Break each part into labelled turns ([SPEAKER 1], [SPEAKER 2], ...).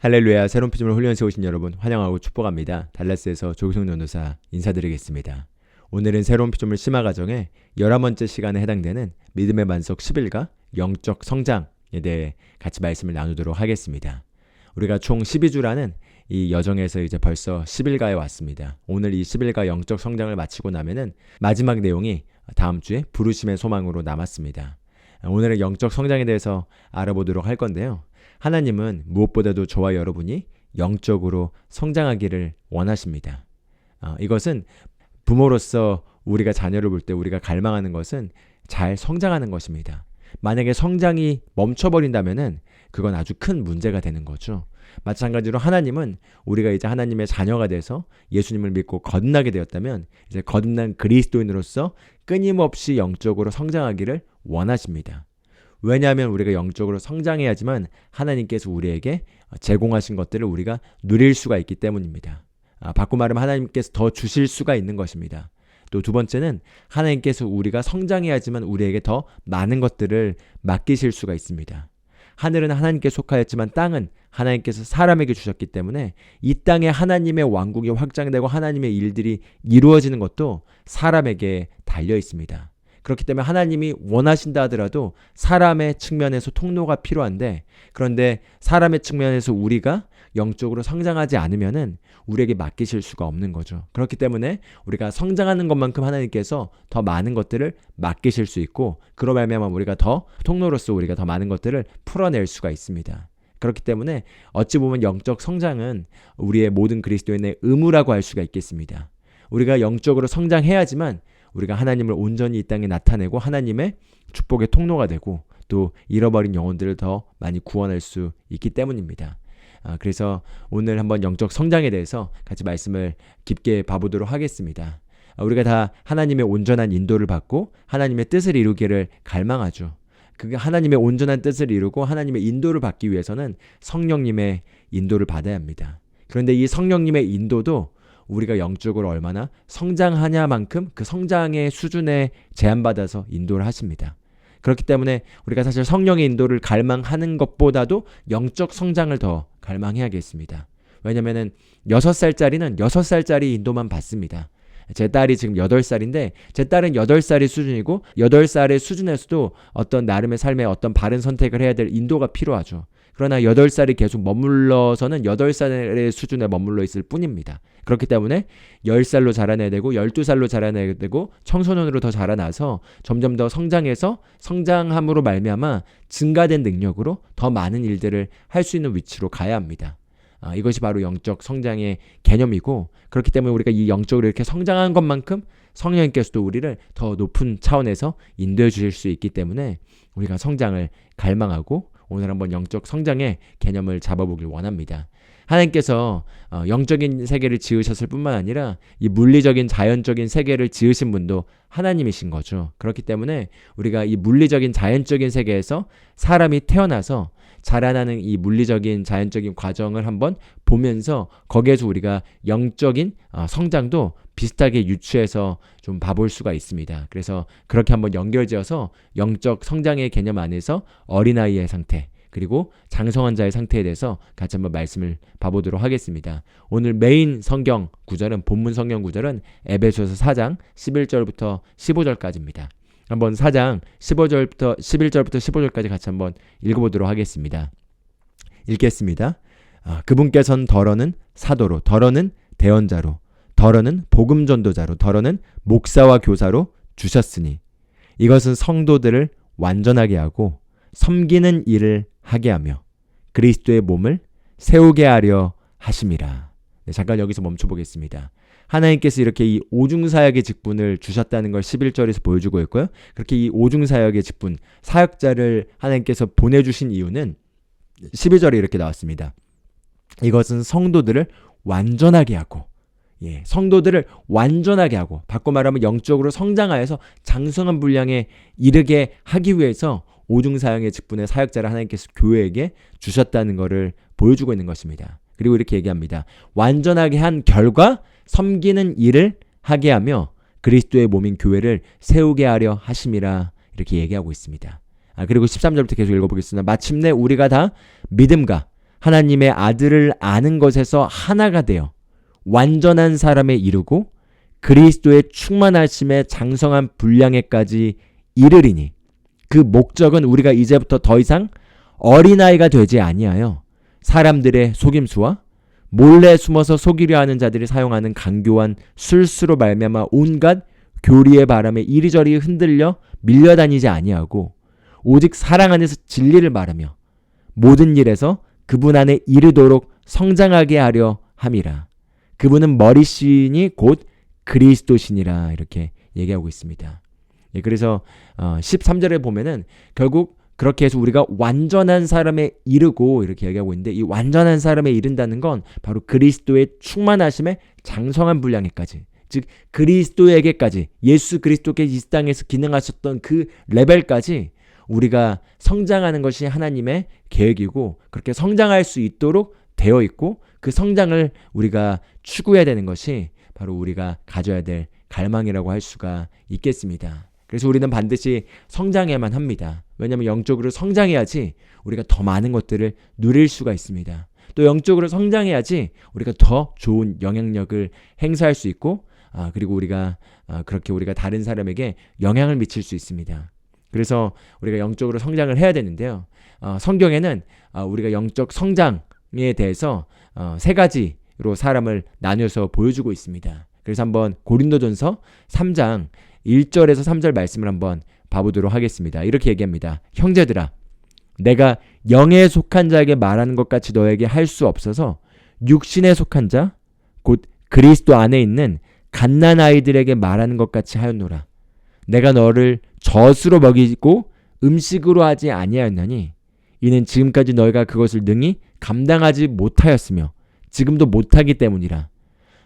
[SPEAKER 1] 할렐루야. 새로운 피조물 훈련소에 오신 여러분 환영하고 축복합니다. 달라스에서 조기성 전도사 인사드리겠습니다. 오늘은 새로운 피조물 심화 과정의 11번째 시간에 해당되는 믿음의 반석 11가 영적 성장에 대해 같이 말씀을 나누도록 하겠습니다. 우리가 총 12주라는 이 여정에서 이제 벌써 11가에 왔습니다. 오늘 이 11가 영적 성장을 마치고 나면은 마지막 내용이 다음 주에 부르심의 소망으로 남았습니다. 오늘은 영적 성장에 대해서 알아보도록 할 건데요. 하나님은 무엇보다도 저와 여러분이 영적으로 성장하기를 원하십니다. 이것은 부모로서 우리가 자녀를 볼 때 우리가 갈망하는 것은 잘 성장하는 것입니다. 만약에 성장이 멈춰버린다면은 그건 아주 큰 문제가 되는 거죠. 마찬가지로 하나님은 우리가 이제 하나님의 자녀가 돼서 예수님을 믿고 거듭나게 되었다면 이제 거듭난 그리스도인으로서 끊임없이 영적으로 성장하기를 원하십니다. 왜냐하면 우리가 영적으로 성장해야지만 하나님께서 우리에게 제공하신 것들을 우리가 누릴 수가 있기 때문입니다. 바꿔 말하면 하나님께서 더 주실 수가 있는 것입니다. 또 두 번째는 하나님께서 우리가 성장해야지만 우리에게 더 많은 것들을 맡기실 수가 있습니다. 하늘은 하나님께 속하였지만 땅은 하나님께서 사람에게 주셨기 때문에 이 땅에 하나님의 왕국이 확장되고 하나님의 일들이 이루어지는 것도 사람에게 달려 있습니다. 그렇기 때문에 하나님이 원하신다 하더라도 사람의 측면에서 통로가 필요한데, 그런데 사람의 측면에서 우리가 영적으로 성장하지 않으면은 우리에게 맡기실 수가 없는 거죠. 그렇기 때문에 우리가 성장하는 것만큼 하나님께서 더 많은 것들을 맡기실 수 있고, 그로 말미암아 우리가 더 통로로서 우리가 더 많은 것들을 풀어낼 수가 있습니다. 그렇기 때문에 어찌 보면 영적 성장은 우리의 모든 그리스도인의 의무라고 할 수가 있겠습니다. 우리가 영적으로 성장해야지만 우리가 하나님을 온전히 이 땅에 나타내고 하나님의 축복의 통로가 되고 또 잃어버린 영혼들을 더 많이 구원할 수 있기 때문입니다. 그래서 오늘 한번 영적 성장에 대해서 같이 말씀을 깊게 봐보도록 하겠습니다. 우리가 다 하나님의 온전한 인도를 받고 하나님의 뜻을 이루기를 갈망하죠. 그 하나님의 온전한 뜻을 이루고 하나님의 인도를 받기 위해서는 성령님의 인도를 받아야 합니다. 그런데 이 성령님의 인도도 우리가 영적으로 얼마나 성장하냐만큼 그 성장의 수준에 제한받아서 인도를 하십니다. 그렇기 때문에 우리가 사실 성령의 인도를 갈망하는 것보다도 영적 성장을 더 갈망해야겠습니다. 왜냐면은 6살짜리는 6살짜리 인도만 받습니다. 제 딸이 지금 8살인데 제 딸은 8살의 수준이고 8살의 수준에서도 어떤 나름의 삶에 어떤 바른 선택을 해야 될 인도가 필요하죠. 그러나 8살이 계속 머물러서는 8살의 수준에 머물러 있을 뿐입니다. 그렇기 때문에 10살로 자라나야 되고 12살로 자라나야 되고 청소년으로 더 자라나서 점점 더 성장해서 성장함으로 말미암아 증가된 능력으로 더 많은 일들을 할 수 있는 위치로 가야 합니다. 이것이 바로 영적 성장의 개념이고, 그렇기 때문에 우리가 이 영적으로 이렇게 성장한 것만큼 성령님께서도 우리를 더 높은 차원에서 인도해 주실 수 있기 때문에 우리가 성장을 갈망하고 오늘 한번 영적 성장의 개념을 잡아보길 원합니다. 하나님께서 영적인 세계를 지으셨을 뿐만 아니라 이 물리적인 자연적인 세계를 지으신 분도 하나님이신 거죠. 그렇기 때문에 우리가 이 물리적인 자연적인 세계에서 사람이 태어나서 자라나는 이 물리적인 자연적인 과정을 한번 보면서 거기에서 우리가 영적인 성장도 비슷하게 유추해서 좀 봐볼 수가 있습니다. 그래서 그렇게 한번 연결지어서 영적 성장의 개념 안에서 어린아이의 상태 그리고 장성한 자의 상태에 대해서 같이 한번 말씀을 봐보도록 하겠습니다. 오늘 메인 성경 구절은 본문 성경 구절은 에베소서 4장 11절부터 15절까지입니다. 한번 4장 15절부터 11절부터 15절까지 같이 한번 읽어보도록 하겠습니다. 읽겠습니다. 그분께서는 덜어는 사도로, 덜어는 대언자로, 덜어는 복음 전도자로, 덜어는 목사와 교사로 주셨으니 이것은 성도들을 완전하게 하고 섬기는 일을 하게 하며 그리스도의 몸을 세우게 하려 하심이라. 잠깐 여기서 멈춰보겠습니다. 하나님께서 이렇게 이 오중사역의 직분을 주셨다는 걸 11절에서 보여주고 있고요. 그렇게 이 오중사역의 직분, 사역자를 하나님께서 보내주신 이유는 12절에 이렇게 나왔습니다. 이것은 성도들을 완전하게 하고, 성도들을 완전하게 하고, 바꿔 말하면 영적으로 성장하여서 장성한 분량에 이르게 하기 위해서 오중사역의 직분의 사역자를 하나님께서 교회에게 주셨다는 것을 보여주고 있는 것입니다. 그리고 이렇게 얘기합니다. 완전하게 한 결과 섬기는 일을 하게 하며 그리스도의 몸인 교회를 세우게 하려 하심이라 이렇게 얘기하고 있습니다. 그리고 13절부터 계속 읽어보겠습니다. 마침내 우리가 다 믿음과 하나님의 아들을 아는 것에서 하나가 되어 완전한 사람에 이르고 그리스도의 충만하심에 장성한 분량에까지 이르리니 그 목적은 우리가 이제부터 더 이상 어린아이가 되지 아니하여 사람들의 속임수와 몰래 숨어서 속이려 하는 자들이 사용하는 간교한 술수로 말미암아 온갖 교리의 바람에 이리저리 흔들려 밀려다니지 아니하고 오직 사랑 안에서 진리를 말하며 모든 일에서 그분 안에 이르도록 성장하게 하려 함이라. 그분은 머리신이 곧 그리스도시니라 이렇게 얘기하고 있습니다. 예, 그래서 13절에 보면은 결국 그렇게 해서 우리가 완전한 사람에 이르고 이렇게 얘기하고 있는데 이 완전한 사람에 이른다는 건 바로 그리스도의 충만하심에 장성한 분량에까지 즉 그리스도에게까지 예수 그리스도께서 이 땅에서 기능하셨던 그 레벨까지 우리가 성장하는 것이 하나님의 계획이고 그렇게 성장할 수 있도록 되어 있고 그 성장을 우리가 추구해야 되는 것이 바로 우리가 가져야 될 갈망이라고 할 수가 있겠습니다. 그래서 우리는 반드시 성장해야만 합니다. 왜냐하면 영적으로 성장해야지 우리가 더 많은 것들을 누릴 수가 있습니다. 또 영적으로 성장해야지 우리가 더 좋은 영향력을 행사할 수 있고 그리고 우리가 그렇게 우리가 다른 사람에게 영향을 미칠 수 있습니다. 그래서 우리가 영적으로 성장을 해야 되는데요. 성경에는 우리가 영적 성장에 대해서 세 가지로 사람을 나누어서 보여주고 있습니다. 그래서 한번 고린도전서 3장 1절에서 3절 말씀을 한번 봐보도록 하겠습니다. 이렇게 얘기합니다. 형제들아, 내가 영에 속한 자에게 말하는 것 같이 너에게 할 수 없어서 육신에 속한 자, 곧 그리스도 안에 있는 갓난아이들에게 말하는 것 같이 하였노라. 내가 너를 젖으로 먹이고 음식으로 하지 아니하였나니 이는 지금까지 너희가 그것을 능히 감당하지 못하였으며 지금도 못하기 때문이라.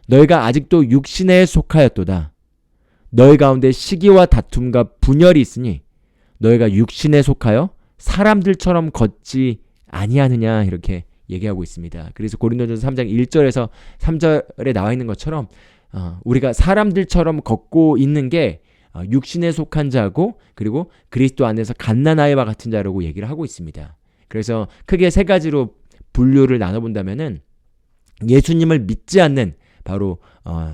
[SPEAKER 1] 너희가 아직도 육신에 속하였도다. 너희 가운데 시기와 다툼과 분열이 있으니 너희가 육신에 속하여 사람들처럼 걷지 아니하느냐 이렇게 얘기하고 있습니다. 그래서 고린도전서 3장 1절에서 3절에 나와 있는 것처럼 우리가 사람들처럼 걷고 있는 게 육신에 속한 자고 그리고 그리스도 안에서 갓난아이와 같은 자라고 얘기를 하고 있습니다. 그래서 크게 세 가지로 분류를 나눠본다면은 예수님을 믿지 않는 바로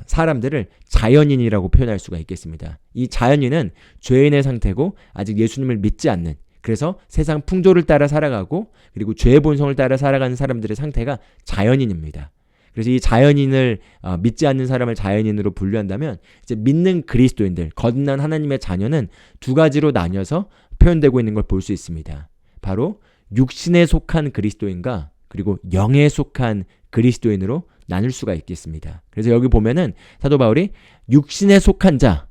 [SPEAKER 1] 사람들을 자연인이라고 표현할 수가 있겠습니다. 이 자연인은 죄인의 상태고 아직 예수님을 믿지 않는 그래서 세상 풍조를 따라 살아가고 그리고 죄의 본성을 따라 살아가는 사람들의 상태가 자연인입니다. 그래서 이 자연인을 믿지 않는 사람을 자연인으로 분류한다면 이제 믿는 그리스도인들, 거듭난 하나님의 자녀는 두 가지로 나뉘어서 표현되고 있는 걸 볼 수 있습니다. 바로 육신에 속한 그리스도인과 그리고 영에 속한 그리스도인으로 나눌 수가 있겠습니다. 그래서 여기 보면은 사도 바울이 육신에 속한 자,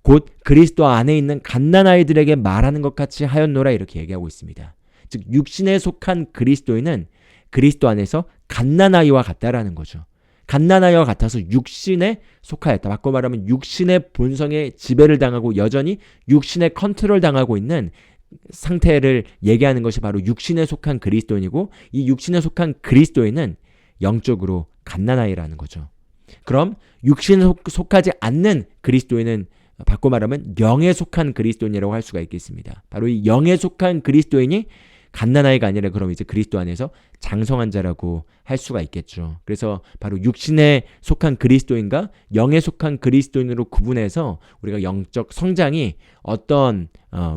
[SPEAKER 1] 곧 그리스도 안에 있는 갓난아이들에게 말하는 것 같이 하였노라 이렇게 얘기하고 있습니다. 즉 육신에 속한 그리스도인은 그리스도 안에서 갓난아이와 같다라는 거죠. 갓난아이와 같아서 육신에 속하였다. 바꿔 말하면 육신의 본성에 지배를 당하고 여전히 육신의 컨트롤 당하고 있는 상태를 얘기하는 것이 바로 육신에 속한 그리스도인이고 이 육신에 속한 그리스도인은 영적으로 갓난아이라는 거죠. 그럼 육신에 속하지 않는 그리스도인은 바꿔 말하면 영에 속한 그리스도인이라고 할 수가 있겠습니다. 바로 이 영에 속한 그리스도인이 갓난아이가 아니라 그럼 이제 그리스도 안에서 장성한 자라고 할 수가 있겠죠. 그래서 바로 육신에 속한 그리스도인과 영에 속한 그리스도인으로 구분해서 우리가 영적 성장이 어떤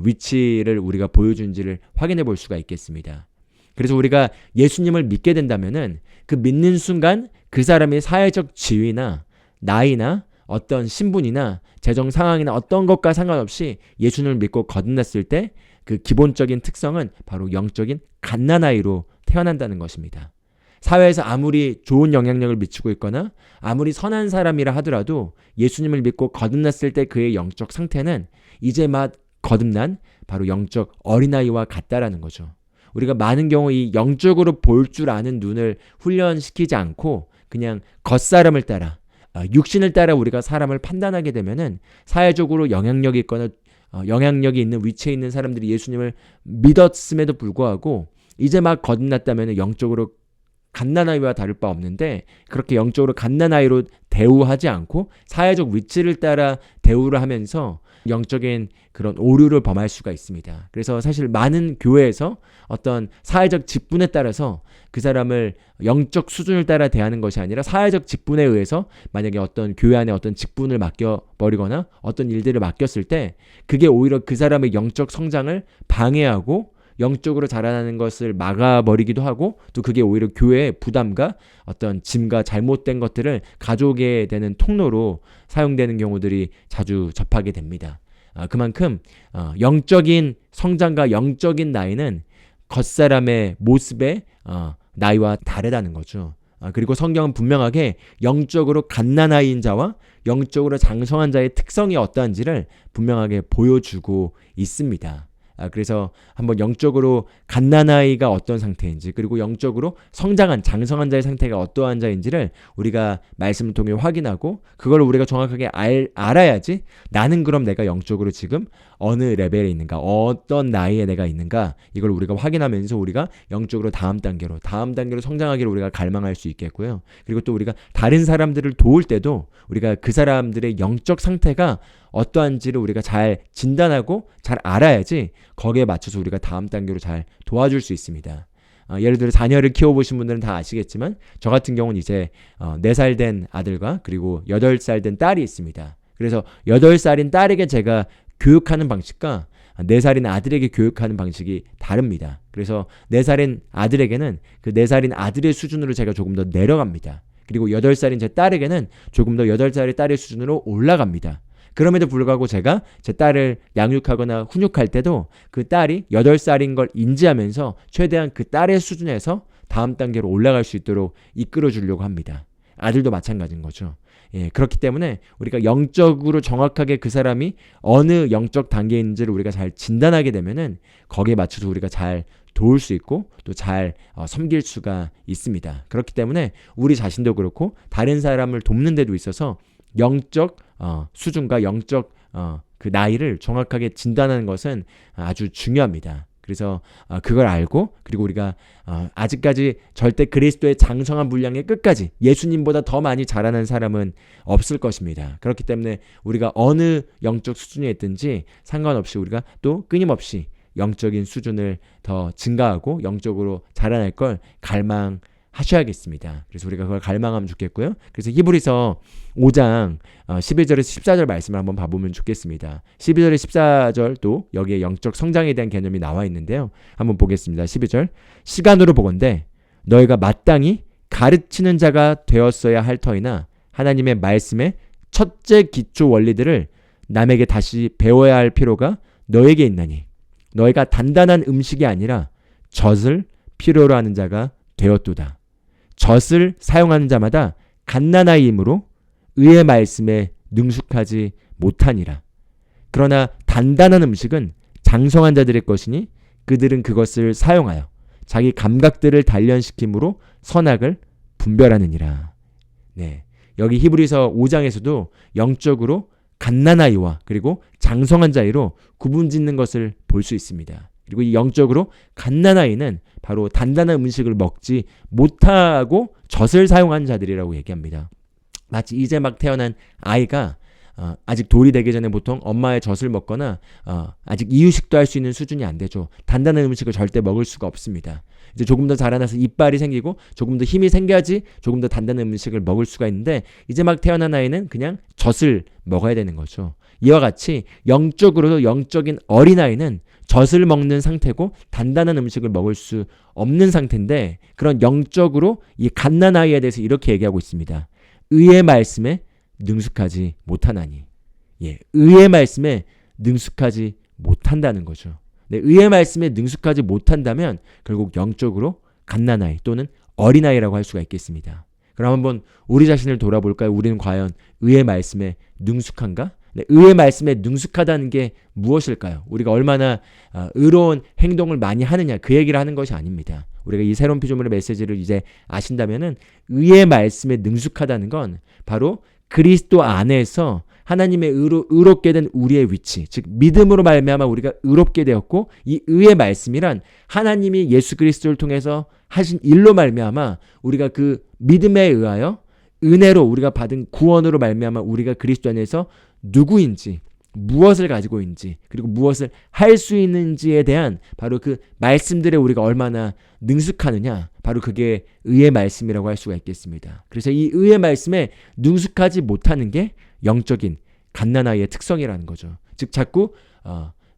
[SPEAKER 1] 위치를 우리가 보여준지를 확인해 볼 수가 있겠습니다. 그래서 우리가 예수님을 믿게 된다면은 그 믿는 순간 그 사람의 사회적 지위나 나이나 어떤 신분이나 재정 상황이나 어떤 것과 상관없이 예수님을 믿고 거듭났을 때 그 기본적인 특성은 바로 영적인 갓난아이로 태어난다는 것입니다. 사회에서 아무리 좋은 영향력을 미치고 있거나 아무리 선한 사람이라 하더라도 예수님을 믿고 거듭났을 때 그의 영적 상태는 이제 막 거듭난 바로 영적 어린아이와 같다라는 거죠. 우리가 많은 경우 이 영적으로 볼 줄 아는 눈을 훈련시키지 않고 그냥 겉사람을 따라 육신을 따라 우리가 사람을 판단하게 되면은 사회적으로 영향력이 있거나 영향력이 있는 위치에 있는 사람들이 예수님을 믿었음에도 불구하고 이제 막 거듭났다면 영적으로 갓난아이와 다를 바 없는데 그렇게 영적으로 갓난아이로 대우하지 않고 사회적 위치를 따라 대우를 하면서 영적인 그런 오류를 범할 수가 있습니다. 그래서 사실 많은 교회에서 어떤 사회적 직분에 따라서 그 사람을 영적 수준을 따라 대하는 것이 아니라 사회적 직분에 의해서 만약에 어떤 교회 안에 어떤 직분을 맡겨버리거나 어떤 일들을 맡겼을 때 그게 오히려 그 사람의 영적 성장을 방해하고 영적으로 자라나는 것을 막아버리기도 하고 또 그게 오히려 교회의 부담과 어떤 짐과 잘못된 것들을 가져오게 되는 통로로 사용되는 경우들이 자주 접하게 됩니다. 그만큼 영적인 성장과 영적인 나이는 겉사람의 모습의 나이와 다르다는 거죠. 그리고 성경은 분명하게 영적으로 갓난아이인 자와 영적으로 장성한 자의 특성이 어떠한지를 분명하게 보여주고 있습니다. 그래서 한번 영적으로 갓난아이가 어떤 상태인지 그리고 영적으로 성장한 장성한 자의 상태가 어떠한 자인지를 우리가 말씀을 통해 확인하고 그걸 우리가 정확하게 알아야지 나는 그럼 내가 영적으로 지금 어느 레벨에 있는가 어떤 나이에 내가 있는가 이걸 우리가 확인하면서 우리가 영적으로 다음 단계로 성장하기를 우리가 갈망할 수 있겠고요. 그리고 또 우리가 다른 사람들을 도울 때도 우리가 그 사람들의 영적 상태가 어떠한지를 우리가 잘 진단하고 잘 알아야지 거기에 맞춰서 우리가 다음 단계로 잘 도와줄 수 있습니다. 예를 들어 자녀를 키워보신 분들은 다 아시겠지만 저 같은 경우는 이제 4살 된 아들과 그리고 8살 된 딸이 있습니다. 그래서 8살인 딸에게 제가 교육하는 방식과 4살인 아들에게 교육하는 방식이 다릅니다. 그래서 4살인 아들에게는 그 4살인 아들의 수준으로 제가 조금 더 내려갑니다. 그리고 8살인 제 딸에게는 조금 더 8살의 딸의 수준으로 올라갑니다. 그럼에도 불구하고 제가 제 딸을 양육하거나 훈육할 때도 그 딸이 8살인 걸 인지하면서 최대한 그 딸의 수준에서 다음 단계로 올라갈 수 있도록 이끌어 주려고 합니다. 아들도 마찬가지인 거죠. 그렇기 때문에 우리가 영적으로 정확하게 그 사람이 어느 영적 단계에 있는지를 우리가 잘 진단하게 되면은 거기에 맞춰서 우리가 잘 도울 수 있고 또 잘 섬길 수가 있습니다. 그렇기 때문에 우리 자신도 그렇고 다른 사람을 돕는 데도 있어서 영적 수준과 영적 그 나이를 정확하게 진단하는 것은 아주 중요합니다. 그래서 그걸 알고 그리고 우리가 아직까지 절대 그리스도의 장성한 분량의 끝까지 예수님보다 더 많이 자라는 사람은 없을 것입니다. 그렇기 때문에 우리가 어느 영적 수준에 있든지 상관없이 우리가 또 끊임없이 영적인 수준을 더 증가하고 영적으로 자라날 걸 갈망하셔야겠습니다. 그래서 우리가 그걸 갈망하면 좋겠고요. 그래서 히브리서 5장 11절에서 14절 말씀을 한번 봐보면 좋겠습니다. 12절에 14절도 여기에 영적 성장에 대한 개념이 나와 있는데요. 한번 보겠습니다. 12절 시간으로 보건대 너희가 마땅히 가르치는 자가 되었어야 할 터이나 하나님의 말씀의 첫째 기초 원리들을 남에게 다시 배워야 할 필요가 너에게 있나니 너희가 단단한 음식이 아니라 젖을 필요로 하는 자가 되었도다. 젖을 사용하는 자마다 갓난아이이므로 의의 말씀에 능숙하지 못하니라. 그러나 단단한 음식은 장성한 자들의 것이니 그들은 그것을 사용하여 자기 감각들을 단련시킴으로 선악을 분별하느니라. 여기 히브리서 5장에서도 영적으로 갓난아이와 그리고 장성한 자이로 구분짓는 것을 볼 수 있습니다. 그리고 이 영적으로 갓난아이는 바로 단단한 음식을 먹지 못하고 젖을 사용하는 자들이라고 얘기합니다. 마치 이제 막 태어난 아이가 아직 돌이 되기 전에 보통 엄마의 젖을 먹거나 아직 이유식도 할 수 있는 수준이 안 되죠. 단단한 음식을 절대 먹을 수가 없습니다. 이제 조금 더 자라나서 이빨이 생기고 조금 더 힘이 생겨야지 조금 더 단단한 음식을 먹을 수가 있는데 이제 막 태어난 아이는 그냥 젖을 먹어야 되는 거죠. 이와 같이 영적으로도 영적인 어린아이는 젖을 먹는 상태고 단단한 음식을 먹을 수 없는 상태인데 그런 영적으로 이 갓난아이에 대해서 이렇게 얘기하고 있습니다. 의의 말씀에 능숙하지 못하나니. 의의 말씀에 능숙하지 못한다는 거죠. 의의 말씀에 능숙하지 못한다면 결국 영적으로 갓난아이 또는 어린아이라고 할 수가 있겠습니다. 그럼 한번 우리 자신을 돌아볼까요? 우리는 과연 의의 말씀에 능숙한가? 의의 말씀에 능숙하다는 게 무엇일까요? 우리가 얼마나 의로운 행동을 많이 하느냐 그 얘기를 하는 것이 아닙니다. 우리가 이 새로운 피조물의 메시지를 이제 아신다면은 의의 말씀에 능숙하다는 건 바로 그리스도 안에서 하나님의 의롭게 된 우리의 위치, 즉 믿음으로 말미암아 우리가 의롭게 되었고, 이 의의 말씀이란 하나님이 예수 그리스도를 통해서 하신 일로 말미암아 우리가 그 믿음에 의하여 은혜로 우리가 받은 구원으로 말미암아 우리가 그리스도 안에서 누구인지, 무엇을 가지고 있는지, 그리고 무엇을 할 수 있는지에 대한 바로 그 말씀들에 우리가 얼마나 능숙하느냐, 바로 그게 의의 말씀이라고 할 수가 있겠습니다. 그래서 이 의의 말씀에 능숙하지 못하는 게 영적인 갓난아이의 특성이라는 거죠. 즉 자꾸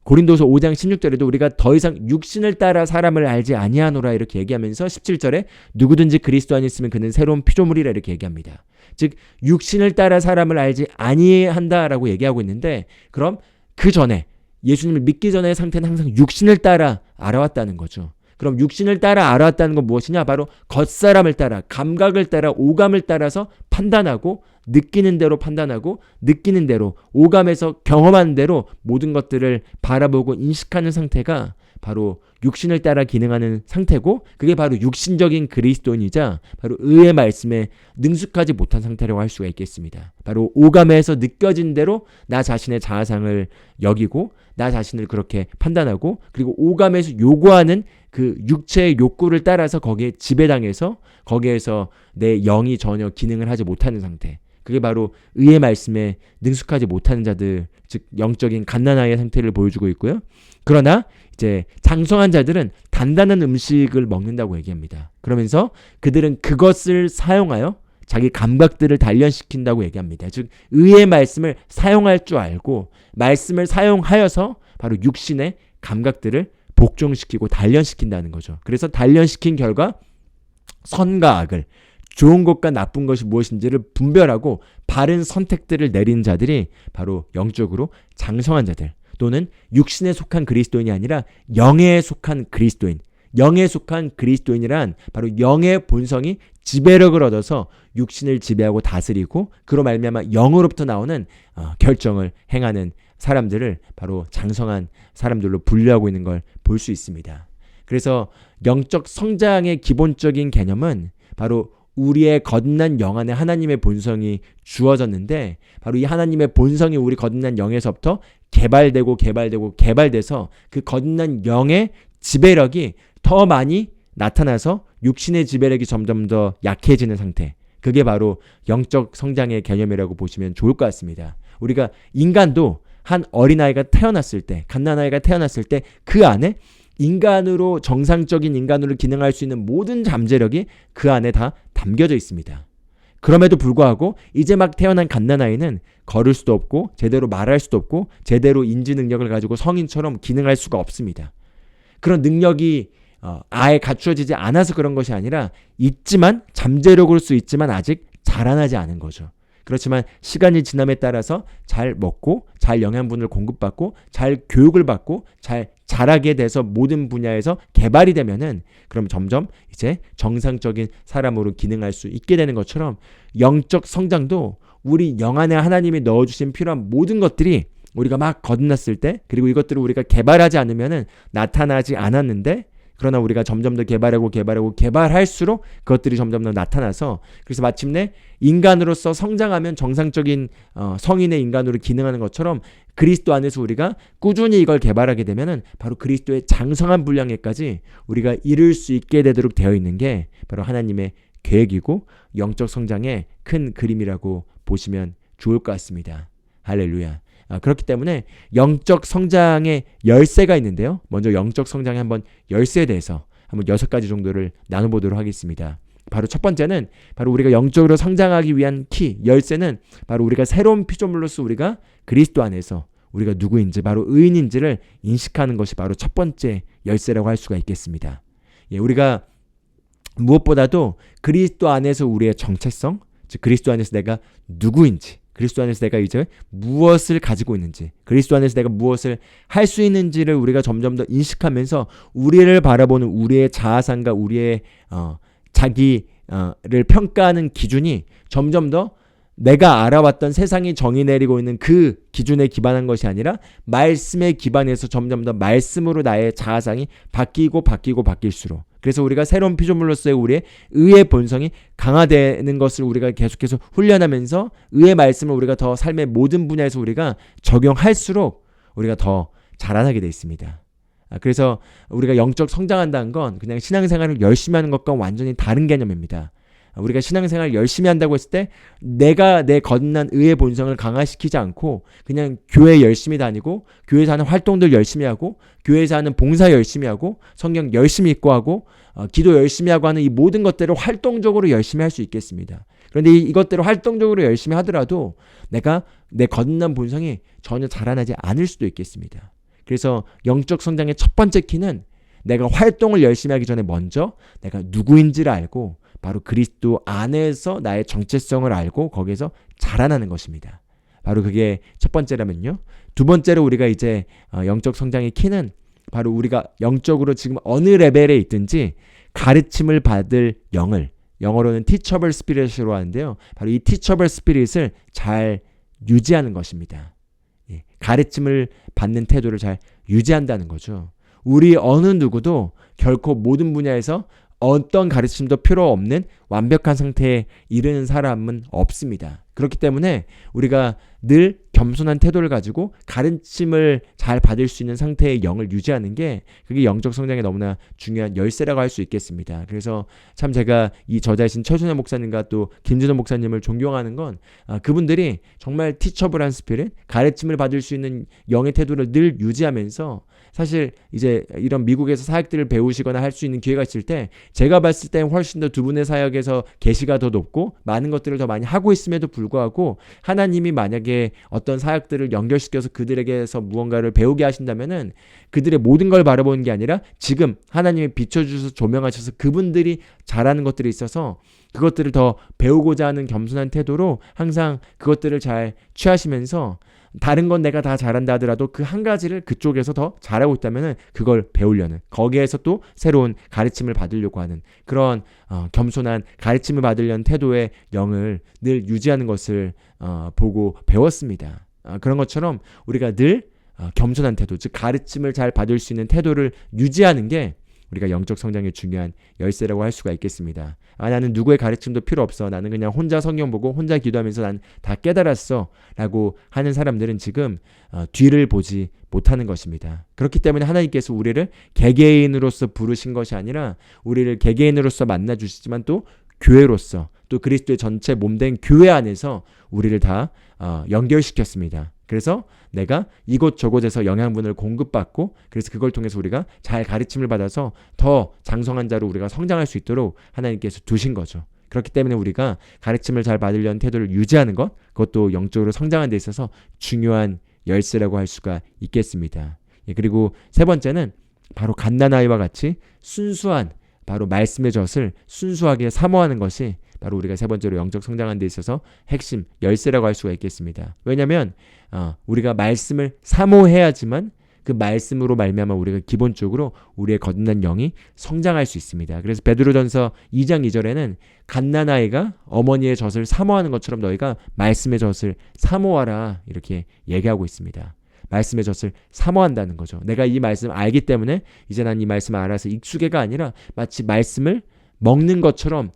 [SPEAKER 1] 고린도서 5장 16절에도 우리가 더 이상 육신을 따라 사람을 알지 아니하노라 이렇게 얘기하면서 17절에 누구든지 그리스도 안에 있으면 그는 새로운 피조물이라 이렇게 얘기합니다. 즉 육신을 따라 사람을 알지 아니한다라고 얘기하고 있는데, 그럼 그 전에 예수님을 믿기 전의 상태는 항상 육신을 따라 알아왔다는 거죠. 그럼 육신을 따라 알아왔다는 건 무엇이냐? 바로 겉사람을 따라, 감각을 따라, 오감을 따라서 판단하고, 느끼는 대로 판단하고, 느끼는 대로, 오감에서 경험하는 대로 모든 것들을 바라보고 인식하는 상태가 바로 육신을 따라 기능하는 상태고, 그게 바로 육신적인 그리스도인이자 바로 의의 말씀에 능숙하지 못한 상태라고 할 수가 있겠습니다. 바로 오감에서 느껴진 대로 나 자신의 자아상을 여기고, 나 자신을 그렇게 판단하고, 그리고 오감에서 요구하는 그 육체의 욕구를 따라서 거기에 지배당해서 거기에서 내 영이 전혀 기능을 하지 못하는 상태, 그게 바로 의의 말씀에 능숙하지 못하는 자들, 즉 영적인 갓난아이의 상태를 보여주고 있고요. 그러나 이제 장성한 자들은 단단한 음식을 먹는다고 얘기합니다. 그러면서 그들은 그것을 사용하여 자기 감각들을 단련시킨다고 얘기합니다. 즉 의의 말씀을 사용할 줄 알고 말씀을 사용하여서 바로 육신의 감각들을 복종시키고 단련시킨다는 거죠. 그래서 단련시킨 결과 선과 악을, 좋은 것과 나쁜 것이 무엇인지를 분별하고 바른 선택들을 내리는 자들이 바로 영적으로 장성한 자들, 또는 육신에 속한 그리스도인이 아니라 영에 속한 그리스도인, 영에 속한 그리스도인이란 바로 영의 본성이 지배력을 얻어서 육신을 지배하고 다스리고 그로 말미암아 영으로부터 나오는 결정을 행하는 사람들을 바로 장성한 사람들로 분류하고 있는 걸 볼 수 있습니다. 그래서 영적 성장의 기본적인 개념은 바로 우리의 거듭난 영 안에 하나님의 본성이 주어졌는데, 바로 이 하나님의 본성이 우리 거듭난 영에서부터 개발돼서 그 거듭난 영의 지배력이 더 많이 나타나서 육신의 지배력이 점점 더 약해지는 상태, 그게 바로 영적 성장의 개념이라고 보시면 좋을 것 같습니다. 우리가 인간도 한 어린아이가 태어났을 때, 갓난아이가 태어났을 때 그 안에 인간으로, 정상적인 인간으로 기능할 수 있는 모든 잠재력이 그 안에 다 담겨져 있습니다. 그럼에도 불구하고 이제 막 태어난 갓난아이는 걸을 수도 없고 제대로 말할 수도 없고 제대로 인지 능력을 가지고 성인처럼 기능할 수가 없습니다. 그런 능력이 아예 갖추어지지 않아서 그런 것이 아니라 있지만, 잠재력으로 수 있지만 아직 자라나지 않은 거죠. 그렇지만 시간이 지남에 따라서 잘 먹고 잘 영양분을 공급받고 잘 교육을 받고 잘 자라게 돼서 모든 분야에서 개발이 되면은 그럼 점점 이제 정상적인 사람으로 기능할 수 있게 되는 것처럼, 영적 성장도 우리 영 안에 하나님이 넣어주신 필요한 모든 것들이 우리가 막 거듭났을 때, 그리고 이것들을 우리가 개발하지 않으면은 나타나지 않았는데, 그러나 우리가 점점 더 개발할수록 그것들이 점점 더 나타나서, 그래서 마침내 인간으로서 성장하면 정상적인 성인의 인간으로 기능하는 것처럼 그리스도 안에서 우리가 꾸준히 이걸 개발하게 되면은 바로 그리스도의 장성한 분량에까지 우리가 이룰 수 있게 되도록 되어 있는 게 바로 하나님의 계획이고 영적 성장의 큰 그림이라고 보시면 좋을 것 같습니다. 할렐루야. 그렇기 때문에 영적 성장의 열쇠가 있는데요. 먼저 영적 성장의 한번 열쇠에 대해서 한번 6가지 정도를 나눠보도록 하겠습니다. 바로 첫 번째는 바로 우리가 영적으로 성장하기 위한 열쇠는 바로 우리가 새로운 피조물로서 우리가 그리스도 안에서 우리가 누구인지, 바로 의인인지를 인식하는 것이 바로 첫 번째 열쇠라고 할 수가 있겠습니다. 우리가 무엇보다도 그리스도 안에서 우리의 정체성, 즉 그리스도 안에서 내가 누구인지, 그리스도 안에서 내가 이제 무엇을 가지고 있는지, 그리스도 안에서 내가 무엇을 할 수 있는지를 우리가 점점 더 인식하면서 우리를 바라보는 우리의 자아상과 우리의 자기를 평가하는 기준이 점점 더 내가 알아왔던 세상이 정의 내리고 있는 그 기준에 기반한 것이 아니라 말씀에 기반해서 점점 더 말씀으로 나의 자아상이 바뀔수록 그래서 우리가 새로운 피조물로서의 우리의 의의 본성이 강화되는 것을 우리가 계속해서 훈련하면서 의의 말씀을 우리가 더 삶의 모든 분야에서 우리가 적용할수록 우리가 더 자라나게 돼 있습니다. 그래서 우리가 영적 성장한다는 건 그냥 신앙생활을 열심히 하는 것과 완전히 다른 개념입니다. 우리가 신앙생활을 열심히 한다고 했을 때 내가 내 거듭난 의의 본성을 강화시키지 않고 그냥 교회 열심히 다니고 교회에서 하는 활동들 열심히 하고 교회에서 하는 봉사 열심히 하고 성경 열심히 읽고 하고 기도 열심히 하고 하는 이 모든 것들을 활동적으로 열심히 할 수 있겠습니다. 그런데 이것들을 활동적으로 열심히 하더라도 내가 내 거듭난 본성이 전혀 자라나지 않을 수도 있겠습니다. 그래서 영적 성장의 첫 번째 키는 내가 활동을 열심히 하기 전에 먼저 내가 누구인지를 알고 바로 그리스도 안에서 나의 정체성을 알고 거기에서 자라나는 것입니다. 바로 그게 첫 번째라면요. 두 번째로 우리가 이제 영적 성장의 키는 바로 우리가 영적으로 지금 어느 레벨에 있든지 가르침을 받을 영을 영어로는 teachable spirit으로 하는데요. 바로 이 teachable spirit을 잘 유지하는 것입니다. 가르침을 받는 태도를 잘 유지한다는 거죠. 우리 어느 누구도 결코 모든 분야에서 어떤 가르침도 필요 없는 완벽한 상태에 이르는 사람은 없습니다. 그렇기 때문에 우리가 늘 겸손한 태도를 가지고 가르침을 잘 받을 수 있는 상태의 영을 유지하는 게 그게 영적 성장에 너무나 중요한 열쇠라고 할 수 있겠습니다. 그래서 참 제가 이 저자이신 최순현 목사님과 또 김준호 목사님을 존경하는 건 그분들이 정말 티처블한 스피릿, 가르침을 받을 수 있는 영의 태도를 늘 유지하면서 사실 이제 이런 미국에서 사역들을 배우시거나 할 수 있는 기회가 있을 때 제가 봤을 때 훨씬 더 두 분의 사역에서 계시가 더 높고 많은 것들을 더 많이 하고 있음에도 불구하고 하나님이 만약에 어떤 사역들을 연결시켜서 그들에게서 무언가를 배우게 하신다면은 그들의 모든 걸 바라보는 게 아니라 지금 하나님이 비춰주셔서 조명하셔서 그분들이 잘하는 것들이 있어서 그것들을 더 배우고자 하는 겸손한 태도로 항상 그것들을 잘 취하시면서 다른 건 내가 다 잘한다 하더라도 그 한 가지를 그쪽에서 더 잘하고 있다면 그걸 배우려는 거기에서 또 새로운 가르침을 받으려고 하는 그런 겸손한 가르침을 받으려는 태도의 영을 늘 유지하는 것을 보고 배웠습니다. 그런 것처럼 우리가 늘 겸손한 태도, 즉 가르침을 잘 받을 수 있는 태도를 유지하는 게 우리가 영적 성장의 중요한 열쇠라고 할 수가 있겠습니다. 나는 누구의 가르침도 필요 없어. 나는 그냥 혼자 성경 보고 혼자 기도하면서 난 다 깨달았어. 라고 하는 사람들은 지금 뒤를 보지 못하는 것입니다. 그렇기 때문에 하나님께서 우리를 개개인으로서 부르신 것이 아니라 우리를 개개인으로서 만나주시지만 또 교회로서 또 그리스도의 전체 몸된 교회 안에서 우리를 다 연결시켰습니다. 그래서 내가 이곳저곳에서 영양분을 공급받고 그래서 그걸 통해서 우리가 잘 가르침을 받아서 더 장성한 자로 우리가 성장할 수 있도록 하나님께서 두신 거죠. 그렇기 때문에 우리가 가르침을 잘 받으려는 태도를 유지하는 것, 그것도 영적으로 성장하는 데 있어서 중요한 열쇠라고 할 수가 있겠습니다. 그리고 세 번째는 바로 갓난아이와 같이 순수한 바로 말씀의 젖을 순수하게 사모하는 것이 바로 우리가 세 번째로 영적 성장하는 데 있어서 핵심 열쇠라고 할 수가 있겠습니다. 왜냐하면 우리가 말씀을 사모해야지만 그 말씀으로 말미암아 우리가 기본적으로 우리의 거듭난 영이 성장할 수 있습니다. 그래서 베드로전서 2장 2절에는 갓난아이가 어머니의 젖을 사모하는 것처럼 너희가 말씀의 젖을 사모하라 이렇게 얘기하고 있습니다. 말씀의 젖을 사모한다는 거죠. 내가 이 말씀을 알기 때문에 이제 난 이 말씀을 알아서 익숙해가 아니라 마치 말씀을 먹는 것처럼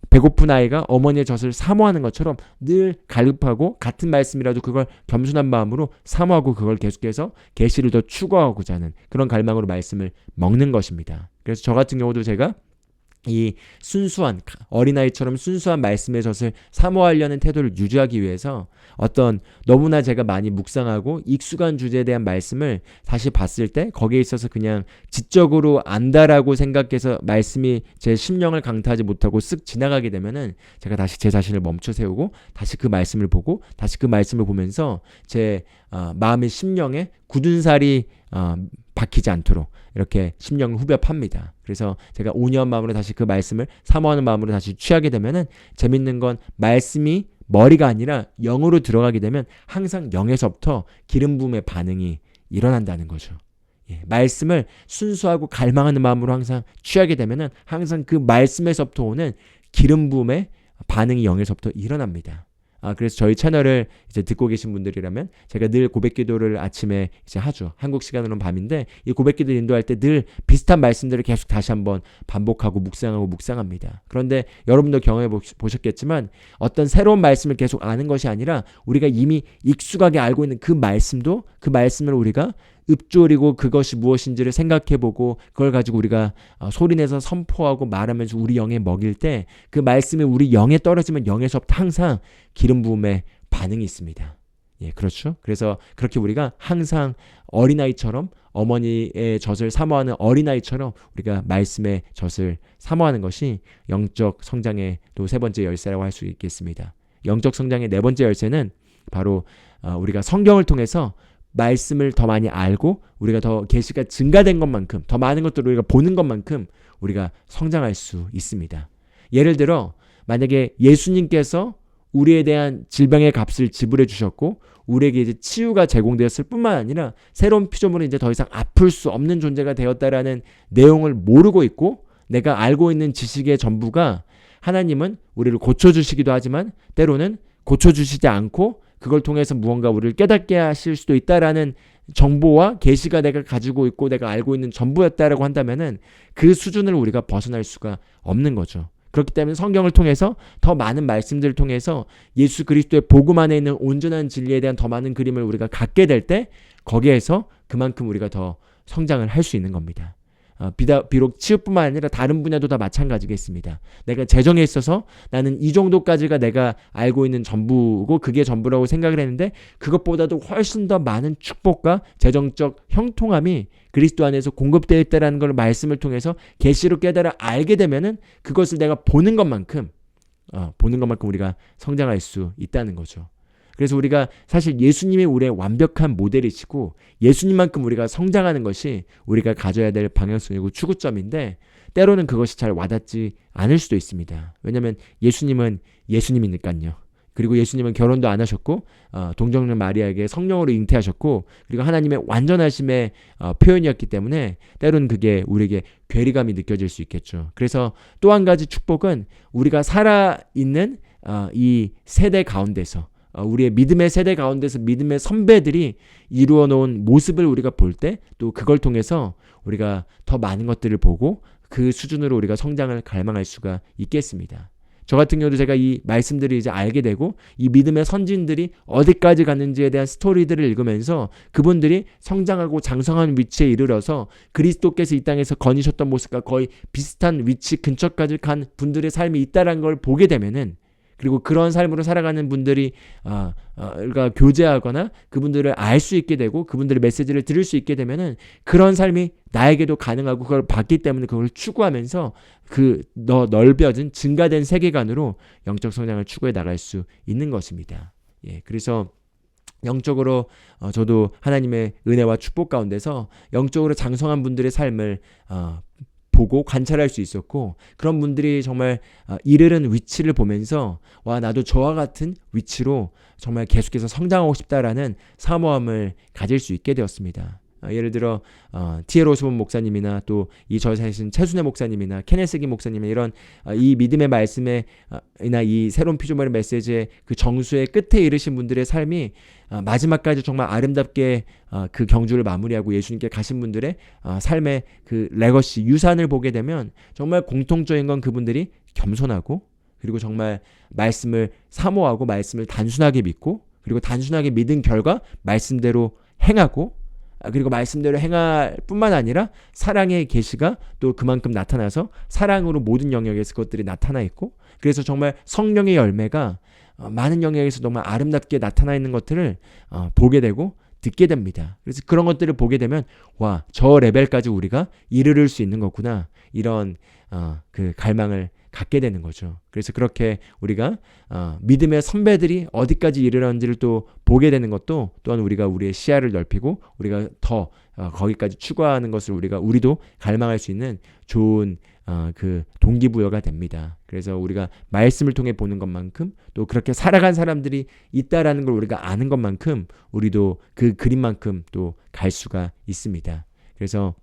[SPEAKER 1] 배고픈 아이가 어머니의 젖을 사모하는 것처럼 늘 갈급하고 같은 말씀이라도 그걸 겸손한 마음으로 사모하고 그걸 계속해서 계시를 더 추구하고자 하는 그런 갈망으로 말씀을 먹는 것입니다. 그래서 저 같은 경우도 제가 이 순수한 어린아이처럼 순수한 말씀의 젖을 사모하려는 태도를 유지하기 위해서 어떤 너무나 제가 많이 묵상하고 익숙한 주제에 대한 말씀을 다시 봤을 때 거기에 있어서 그냥 지적으로 안다라고 생각해서 말씀이 제 심령을 강타하지 못하고 쓱 지나가게 되면은 제가 다시 제 자신을 멈춰 세우고 다시 그 말씀을 보고 다시 그 말씀을 보면서 제 마음의 심령에 굳은 살이 박히지 않도록 이렇게 심령을 후벼팝니다. 그래서 제가 온유한 마음으로 다시 그 말씀을 사모하는 마음으로 다시 취하게 되면은 재밌는 건 말씀이 머리가 아니라 영으로 들어가게 되면 항상 영에서부터 기름 부음의 반응이 일어난다는 거죠. 말씀을 순수하고 갈망하는 마음으로 항상 취하게 되면은 항상 그 말씀에서부터 오는 기름 부음의 반응이 영에서부터 일어납니다. 그래서 저희 채널을 이제 듣고 계신 분들이라면 제가 늘 고백기도를 아침에 이제 하죠. 한국 시간으로는 밤인데 이 고백기도 인도할 때 늘 비슷한 말씀들을 계속 다시 한번 반복하고 묵상합니다. 그런데 여러분도 경험해 보셨겠지만 어떤 새로운 말씀을 계속 아는 것이 아니라 우리가 이미 익숙하게 알고 있는 그 말씀을 우리가 읊조리고 그것이 무엇인지를 생각해보고 그걸 가지고 우리가 소리내서 선포하고 말하면서 우리 영에 먹일 때 그 말씀이 우리 영에 떨어지면 영에서부터 항상 기름 부음의 반응이 있습니다. 예, 그렇죠. 그래서 그렇게 우리가 항상 어린아이처럼 어머니의 젖을 사모하는 어린아이처럼 우리가 말씀의 젖을 사모하는 것이 영적 성장의 또 세 번째 열쇠라고 할 수 있겠습니다. 영적 성장의 네 번째 열쇠는 바로 우리가 성경을 통해서 말씀을 더 많이 알고 우리가 더 계시가 증가된 것만큼 더 많은 것들을 우리가 보는 것만큼 우리가 성장할 수 있습니다. 예를 들어 만약에 예수님께서 우리에 대한 질병의 값을 지불해 주셨고 우리에게 이제 치유가 제공되었을 뿐만 아니라 새로운 피조물은 이제 더 이상 아플 수 없는 존재가 되었다라는 내용을 모르고 있고 내가 알고 있는 지식의 전부가 하나님은 우리를 고쳐주시기도 하지만 때로는 고쳐주시지 않고 그걸 통해서 무언가 우리를 깨닫게 하실 수도 있다라는 정보와 계시가 내가 가지고 있고 내가 알고 있는 전부였다라고 한다면은 그 수준을 우리가 벗어날 수가 없는 거죠. 그렇기 때문에 성경을 통해서 더 많은 말씀들을 통해서 예수 그리스도의 복음 안에 있는 온전한 진리에 대한 더 많은 그림을 우리가 갖게 될 때 거기에서 그만큼 우리가 더 성장을 할 수 있는 겁니다. 비록 치유뿐만 아니라 다른 분야도 다 마찬가지겠습니다. 내가 재정에 있어서 나는 이 정도까지가 내가 알고 있는 전부고 그게 전부라고 생각을 했는데 그것보다도 훨씬 더 많은 축복과 재정적 형통함이 그리스도 안에서 공급되어 있다는 걸 말씀을 통해서 계시로 깨달아 알게 되면은 그것을 내가 보는 것만큼 우리가 성장할 수 있다는 거죠. 그래서 우리가 사실 예수님이 우리의 완벽한 모델이시고 예수님만큼 우리가 성장하는 것이 우리가 가져야 될 방향성이고 추구점인데 때로는 그것이 잘 와닿지 않을 수도 있습니다. 왜냐하면 예수님은 예수님이니까요. 그리고 예수님은 결혼도 안 하셨고 동정녀 마리아에게 성령으로 잉태하셨고 그리고 하나님의 완전하심의 표현이었기 때문에 때로는 그게 우리에게 괴리감이 느껴질 수 있겠죠. 그래서 또 한 가지 축복은 우리가 살아있는 이 세대 가운데서 우리의 믿음의 세대 가운데서 믿음의 선배들이 이루어 놓은 모습을 우리가 볼 때 또 그걸 통해서 우리가 더 많은 것들을 보고 그 수준으로 우리가 성장을 갈망할 수가 있겠습니다. 저 같은 경우도 제가 이 말씀들을 이제 알게 되고 이 믿음의 선진들이 어디까지 갔는지에 대한 스토리들을 읽으면서 그분들이 성장하고 장성한 위치에 이르러서 그리스도께서 이 땅에서 거니셨던 모습과 거의 비슷한 위치 근처까지 간 분들의 삶이 있다는 걸 보게 되면은 그리고 그런 삶으로 살아가는 분들이 교제하거나 그분들을 알 수 있게 되고 그분들의 메시지를 들을 수 있게 되면은 그런 삶이 나에게도 가능하고 그걸 받기 때문에 그걸 추구하면서 넓어진 증가된 세계관으로 영적 성장을 추구해 나갈 수 있는 것입니다. 예, 그래서 영적으로 저도 하나님의 은혜와 축복 가운데서 영적으로 장성한 분들의 삶을 보고 관찰할 수 있었고 그런 분들이 정말 이르는 위치를 보면서 와 나도 저와 같은 위치로 정말 계속해서 성장하고 싶다라는 사모함을 가질 수 있게 되었습니다. 예를 들어 T.L. 오스본 목사님이나 또 이 저자이신 최순애 목사님이나 케네스기 목사님의 이런 이 믿음의 말씀에 이나 이 새로운 피조물의 메시지의 그 정수의 끝에 이르신 분들의 삶이 마지막까지 정말 아름답게 그 경주를 마무리하고 예수님께 가신 분들의 삶의 그 레거시 유산을 보게 되면 정말 공통적인 건 그분들이 겸손하고 그리고 정말 말씀을 사모하고 말씀을 단순하게 믿고 그리고 단순하게 믿은 결과 말씀대로 행하고 그리고 말씀대로 행할 뿐만 아니라 사랑의 계시가 또 그만큼 나타나서 사랑으로 모든 영역에서 그것들이 나타나 있고 그래서 정말 성령의 열매가 많은 영역에서 정말 아름답게 나타나 있는 것들을 보게 되고 듣게 됩니다. 그래서 그런 것들을 보게 되면 와, 저 레벨까지 우리가 이르를 수 있는 거구나 이런 그 갈망을 갖게 되는 거죠. 그래서 그렇게 우리가 믿음의 선배들이 어디까지 이르렀는지를 또 보게 되는 것도 또한 우리가 우리의 시야를 넓히고 우리가 더 거기까지 추구하는 것을 우리도 갈망할 수 있는 좋은 그 동기부여가 됩니다. 그래서 우리가 말씀을 통해 보는 것만큼 또 그렇게 살아간 사람들이 있다라는 걸 우리가 아는 것만큼 우리도 그 그림만큼 또 갈 수가 있습니다. 그래서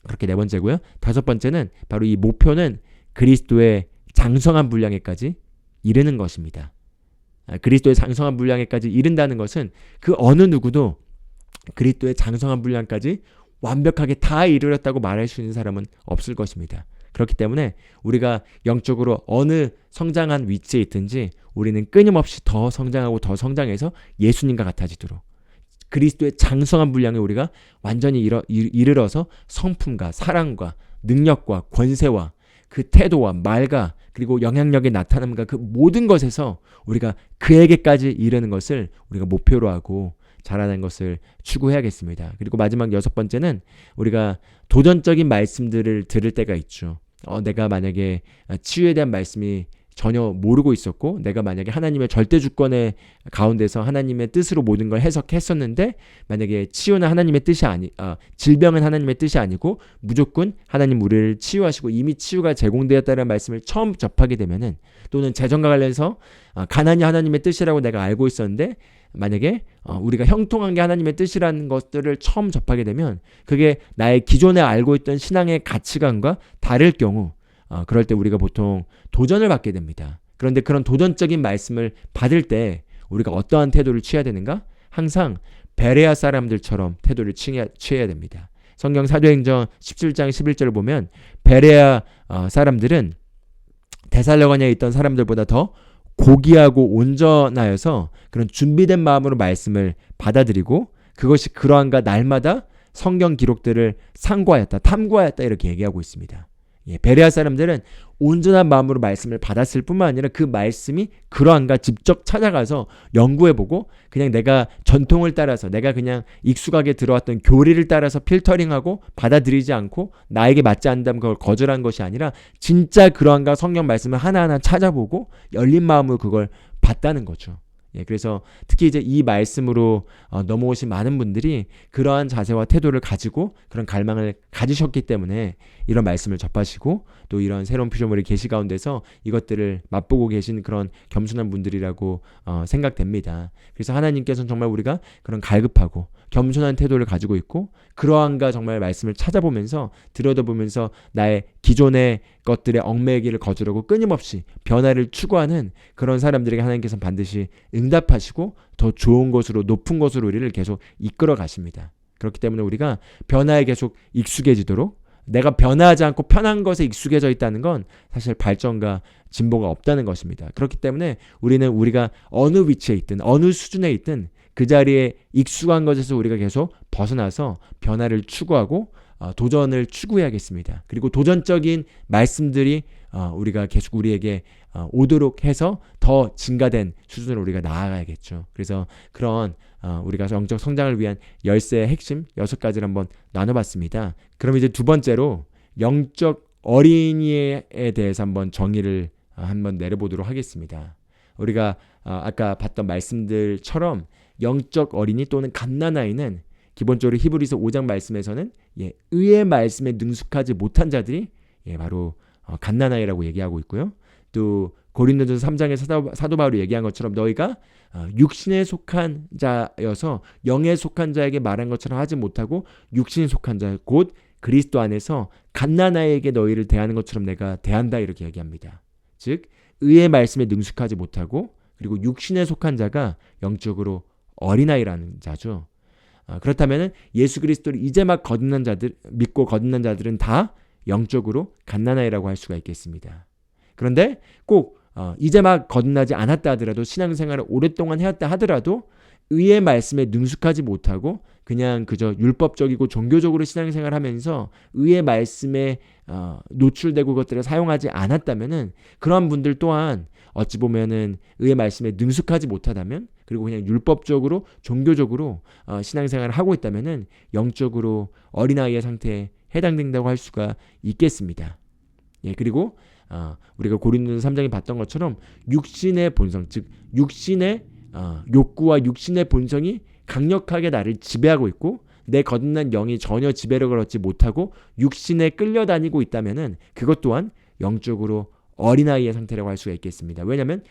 [SPEAKER 1] 그렇게 네 번째고요. 다섯 번째는 바로 이 목표는 그리스도의 장성한 분량에까지 이르는 것입니다. 그리스도의 장성한 분량에까지 이른다는 것은 그 어느 누구도 그리스도의 장성한 분량까지 완벽하게 다 이르렀다고 말할 수 있는 사람은 없을 것입니다. 그렇기 때문에 우리가 영적으로 어느 성장한 위치에 있든지 우리는 끊임없이 더 성장하고 더 성장해서 예수님과 같아지도록 그리스도의 장성한 분량에 우리가 완전히 이르러서 성품과 사랑과 능력과 권세와 그 태도와 말과 그리고 영향력의 나타남과 그 모든 것에서 우리가 그에게까지 이르는 것을 우리가 목표로 하고 자라는 것을 추구해야겠습니다. 그리고 마지막 6번째는 우리가 도전적인 말씀들을 들을 때가 있죠. 내가 만약에 치유에 대한 말씀이 전혀 모르고 있었고 내가 만약에 하나님의 절대 주권의 가운데서 하나님의 뜻으로 모든 걸 해석했었는데 만약에 치유는 하나님의 뜻이 질병은 하나님의 뜻이 아니고 무조건 하나님 우리를 치유하시고 이미 치유가 제공되었다는 말씀을 처음 접하게 되면은 또는 재정과 관련해서 가난이 하나님의 뜻이라고 내가 알고 있었는데 만약에 우리가 형통한 게 하나님의 뜻이라는 것들을 처음 접하게 되면 그게 나의 기존에 알고 있던 신앙의 가치관과 다를 경우 그럴 때 우리가 보통 도전을 받게 됩니다. 그런데 그런 도전적인 말씀을 받을 때 우리가 어떠한 태도를 취해야 되는가? 항상 베레아 사람들처럼 태도를 취해야 됩니다. 성경 사도행전 17장 11절을 보면 베레아 사람들은 데살로니가에 있던 사람들보다 더 고귀하고 온전하여서 그런 준비된 마음으로 말씀을 받아들이고 그것이 그러한가 날마다 성경 기록들을 상고하였다, 탐구하였다 이렇게 얘기하고 있습니다. 베레아 사람들은 온전한 마음으로 말씀을 받았을 뿐만 아니라 그 말씀이 그러한가 직접 찾아가서 연구해보고 그냥 내가 전통을 따라서 내가 그냥 익숙하게 들어왔던 교리를 따라서 필터링하고 받아들이지 않고 나에게 맞지 않는다면 그걸 거절한 것이 아니라 진짜 그러한가 성경 말씀을 하나하나 찾아보고 열린 마음으로 그걸 봤다는 거죠. 그래서 특히 이제 이 말씀으로 넘어오신 많은 분들이 그러한 자세와 태도를 가지고 그런 갈망을 가지셨기 때문에 이런 말씀을 접하시고 또 이런 새로운 피조물의 계시 가운데서 이것들을 맛보고 계신 그런 겸손한 분들이라고 생각됩니다. 그래서 하나님께서는 정말 우리가 그런 갈급하고 겸손한 태도를 가지고 있고 그러한가 정말 말씀을 찾아보면서 들여다보면서 나의 기존의 것들의 얽매이기를 거절하고 끊임없이 변화를 추구하는 그런 사람들에게 하나님께서는 반드시 응답하시고 더 좋은 것으로 높은 것으로 우리를 계속 이끌어 가십니다. 그렇기 때문에 우리가 변화에 계속 익숙해지도록 내가 변화하지 않고 편한 것에 익숙해져 있다는 건 사실 발전과 진보가 없다는 것입니다. 그렇기 때문에 우리는 우리가 어느 위치에 있든 어느 수준에 있든 그 자리에 익숙한 것에서 우리가 계속 벗어나서 변화를 추구하고 도전을 추구해야겠습니다. 그리고 도전적인 말씀들이 우리가 계속 우리에게 오도록 해서 더 증가된 수준으로 우리가 나아가야겠죠. 그래서 그런 우리가 영적 성장을 위한 열쇠의 핵심 6가지를 한번 나눠봤습니다. 그럼 이제 두 번째로 영적 어린이에 대해서 한번 정의를 한번 내려보도록 하겠습니다. 우리가 아까 봤던 말씀들처럼 영적 어린이 또는 갓난아이는 기본적으로 히브리서 5장 말씀에서는 의의 말씀에 능숙하지 못한 자들이 바로 갓난아이라고 얘기하고 있고요. 또 고린도전서 3장에 사도 바울이 얘기한 것처럼 너희가 육신에 속한 자여서 영에 속한 자에게 말한 것처럼 하지 못하고 육신에 속한 자 곧 그리스도 안에서 갓난아이에게 너희를 대하는 것처럼 내가 대한다 이렇게 얘기합니다. 즉 의의 말씀에 능숙하지 못하고 그리고 육신에 속한 자가 영적으로 어린아이라는 자죠. 그렇다면 예수 그리스도를 이제 막 거듭난 자들, 믿고 거듭난 자들은 다 영적으로 갓난아이라고 할 수가 있겠습니다. 그런데 꼭 이제 막 거듭나지 않았다 하더라도 신앙생활을 오랫동안 해왔다 하더라도 의의 말씀에 능숙하지 못하고 그냥 그저 율법적이고 종교적으로 신앙생활을 하면서 의의 말씀에 노출되고 그것들을 사용하지 않았다면은 그런 분들 또한 어찌 보면은 의의 말씀에 능숙하지 못하다면 그리고 그냥 율법적으로 종교적으로 신앙생활을 하고 있다면은 영적으로 어린아이의 상태에 해당된다고 할 수가 있겠습니다. 그리고 우리가 고린도서 3장에 봤던 것처럼 육신의 본성, 즉 육신의 욕구와 육신의 본성이 강력하게 나를 지배하고 있고 내 거듭난 영이 전혀 지배력을 얻지 못하고 육신에 끌려다니고 있다면은 그것 또한 영적으로 어린아이의 상태라고 할 수가 있겠습니다. 왜냐하면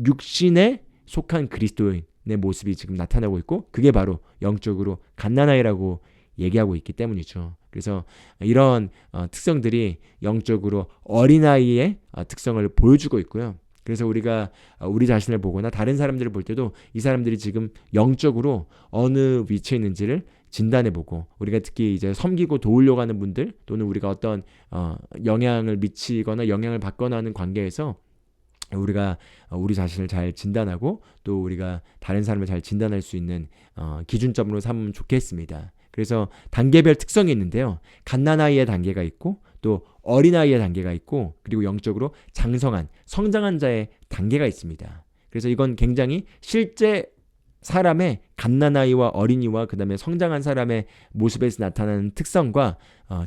[SPEAKER 1] 육신에 속한 그리스도인의 모습이 지금 나타나고 있고 그게 바로 영적으로 갓난아이라고 얘기하고 있기 때문이죠. 그래서 이런 특성들이 영적으로 어린아이의 특성을 보여주고 있고요. 그래서 우리가 우리 자신을 보거나 다른 사람들을 볼 때도 이 사람들이 지금 영적으로 어느 위치에 있는지를 진단해보고, 우리가 특히 이제 섬기고 도우려고 하는 분들, 또는 우리가 어떤 영향을 미치거나 영향을 받거나 하는 관계에서 우리가 우리 자신을 잘 진단하고 또 우리가 다른 사람을 잘 진단할 수 있는 기준점으로 삼으면 좋겠습니다. 그래서 단계별 특성이 있는데요. 갓난아이의 단계가 있고 또 어린아이의 단계가 있고, 그리고 영적으로 장성한 성장한 자의 단계가 있습니다. 그래서 이건 굉장히 실제 사람의 갓난아이와 어린이와 그 다음에 성장한 사람의 모습에서 나타나는 특성과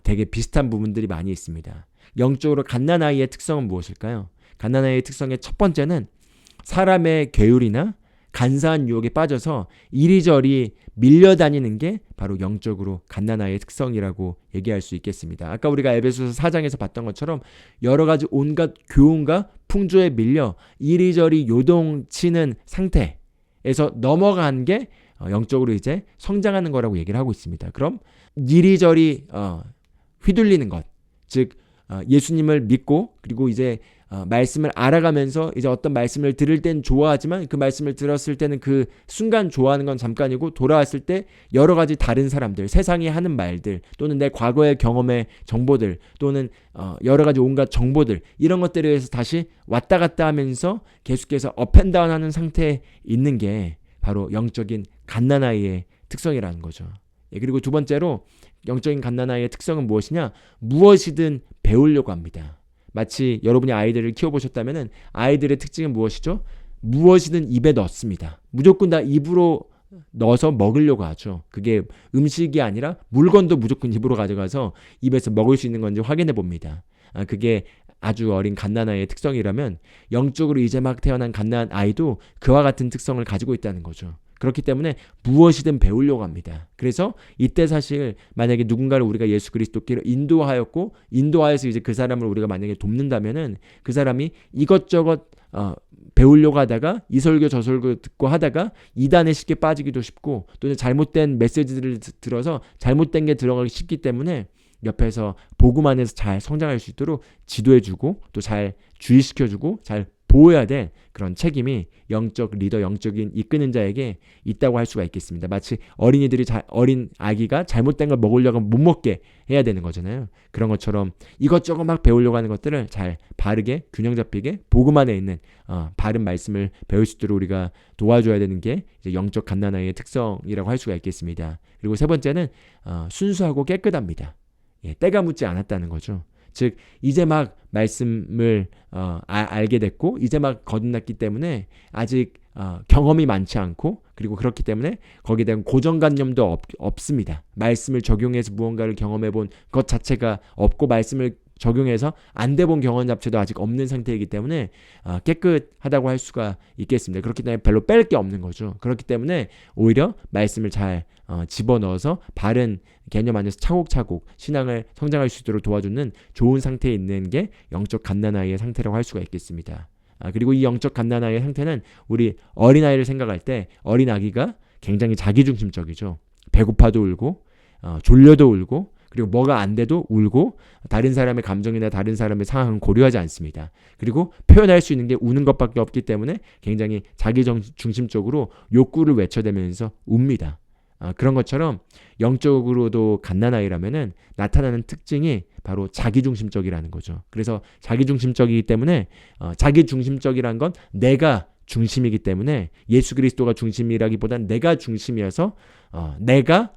[SPEAKER 1] 되게 비슷한 부분들이 많이 있습니다. 영적으로 갓난아이의 특성은 무엇일까요? 갓난아이의 특성의 첫 번째는 사람의 계율이나 간사한 유혹에 빠져서 이리저리 밀려다니는 게 바로 영적으로 갓난아이의 특성이라고 얘기할 수 있겠습니다. 아까 우리가 에베소서 4장에서 봤던 것처럼 여러 가지 온갖 교훈과 풍조에 밀려 이리저리 요동치는 상태에서 넘어간 게 영적으로 이제 성장하는 거라고 얘기를 하고 있습니다. 그럼 이리저리 휘둘리는 것, 즉 예수님을 믿고 그리고 이제 말씀을 알아가면서 이제 어떤 말씀을 들을 땐 좋아하지만 그 말씀을 들었을 때는 그 순간 좋아하는 건 잠깐이고, 돌아왔을 때 여러 가지 다른 사람들, 세상이 하는 말들, 또는 내 과거의 경험의 정보들, 또는 여러 가지 온갖 정보들, 이런 것들에 의해서 다시 왔다 갔다 하면서 계속해서 업앤다운 하는 상태에 있는 게 바로 영적인 갓난아이의 특성이라는 거죠. 그리고 두 번째로 영적인 갓난아이의 특성은 무엇이냐? 무엇이든 배우려고 합니다. 마치 여러분이 아이들을 키워보셨다면 아이들의 특징은 무엇이죠? 무엇이든 입에 넣습니다. 무조건 다 입으로 넣어서 먹으려고 하죠. 그게 음식이 아니라 물건도 무조건 입으로 가져가서 입에서 먹을 수 있는 건지 확인해 봅니다. 그게 아주 어린 갓난아이의 특성이라면 영적으로 이제 막 태어난 갓난아이도 그와 같은 특성을 가지고 있다는 거죠. 그렇기 때문에 무엇이든 배우려고 합니다. 그래서 이때 사실 만약에 누군가를 우리가 예수 그리스도께로 인도하였고 인도하여서 이제 그 사람을 우리가 만약에 돕는다면은 그 사람이 이것저것 배우려고 하다가 이 설교 저 설교 듣고 하다가 이단에 쉽게 빠지기도 쉽고, 또는 잘못된 메시지들을 들어서 잘못된 게 들어가기 쉽기 때문에 옆에서 복음 안에서 잘 성장할 수 있도록 지도해주고 또 잘 주의시켜주고 잘 보호해야 될 그런 책임이 영적 리더, 영적인 이끄는 자에게 있다고 할 수가 있겠습니다. 마치 어린이들이 어린 아기가 잘못된 걸 먹으려고 못 먹게 해야 되는 거잖아요. 그런 것처럼 이것저것 막 배우려고 하는 것들을 잘 바르게 균형 잡히게 복음 안에 있는 바른 말씀을 배울 수 있도록 우리가 도와줘야 되는 게 이제 영적 갓난아이의 특성이라고 할 수가 있겠습니다. 그리고 세 번째는 순수하고 깨끗합니다. 때가 묻지 않았다는 거죠. 즉 이제 막 말씀을 알게 됐고 이제 막 거듭났기 때문에 아직 경험이 많지 않고, 그리고 그렇기 때문에 거기에 대한 고정관념도 없습니다. 말씀을 적용해서 무언가를 경험해 본 것 자체가 없고, 말씀을 적용해서 안 돼 본 경험 자체도 아직 없는 상태이기 때문에 깨끗하다고 할 수가 있겠습니다. 그렇기 때문에 별로 뺄 게 없는 거죠. 그렇기 때문에 오히려 말씀을 잘 집어넣어서 바른 개념 안에서 차곡차곡 신앙을 성장할 수 있도록 도와주는 좋은 상태에 있는 게 영적 갓난아이의 상태라고 할 수가 있겠습니다. 그리고 이 영적 갓난아이의 상태는 우리 어린아이를 생각할 때 어린아기가 굉장히 자기중심적이죠. 배고파도 울고 졸려도 울고, 그리고 뭐가 안 돼도 울고, 다른 사람의 감정이나 다른 사람의 상황은 고려하지 않습니다. 그리고 표현할 수 있는 게 우는 것밖에 없기 때문에 굉장히 자기중심적으로 욕구를 외쳐대면서 웁니다. 그런 것처럼 영적으로도 갓난아이라면은 나타나는 특징이 바로 자기중심적이라는 거죠. 그래서 자기중심적이기 때문에 자기중심적이란 건 내가 중심이기 때문에 예수 그리스도가 중심이라기보단 내가 중심이어서 내가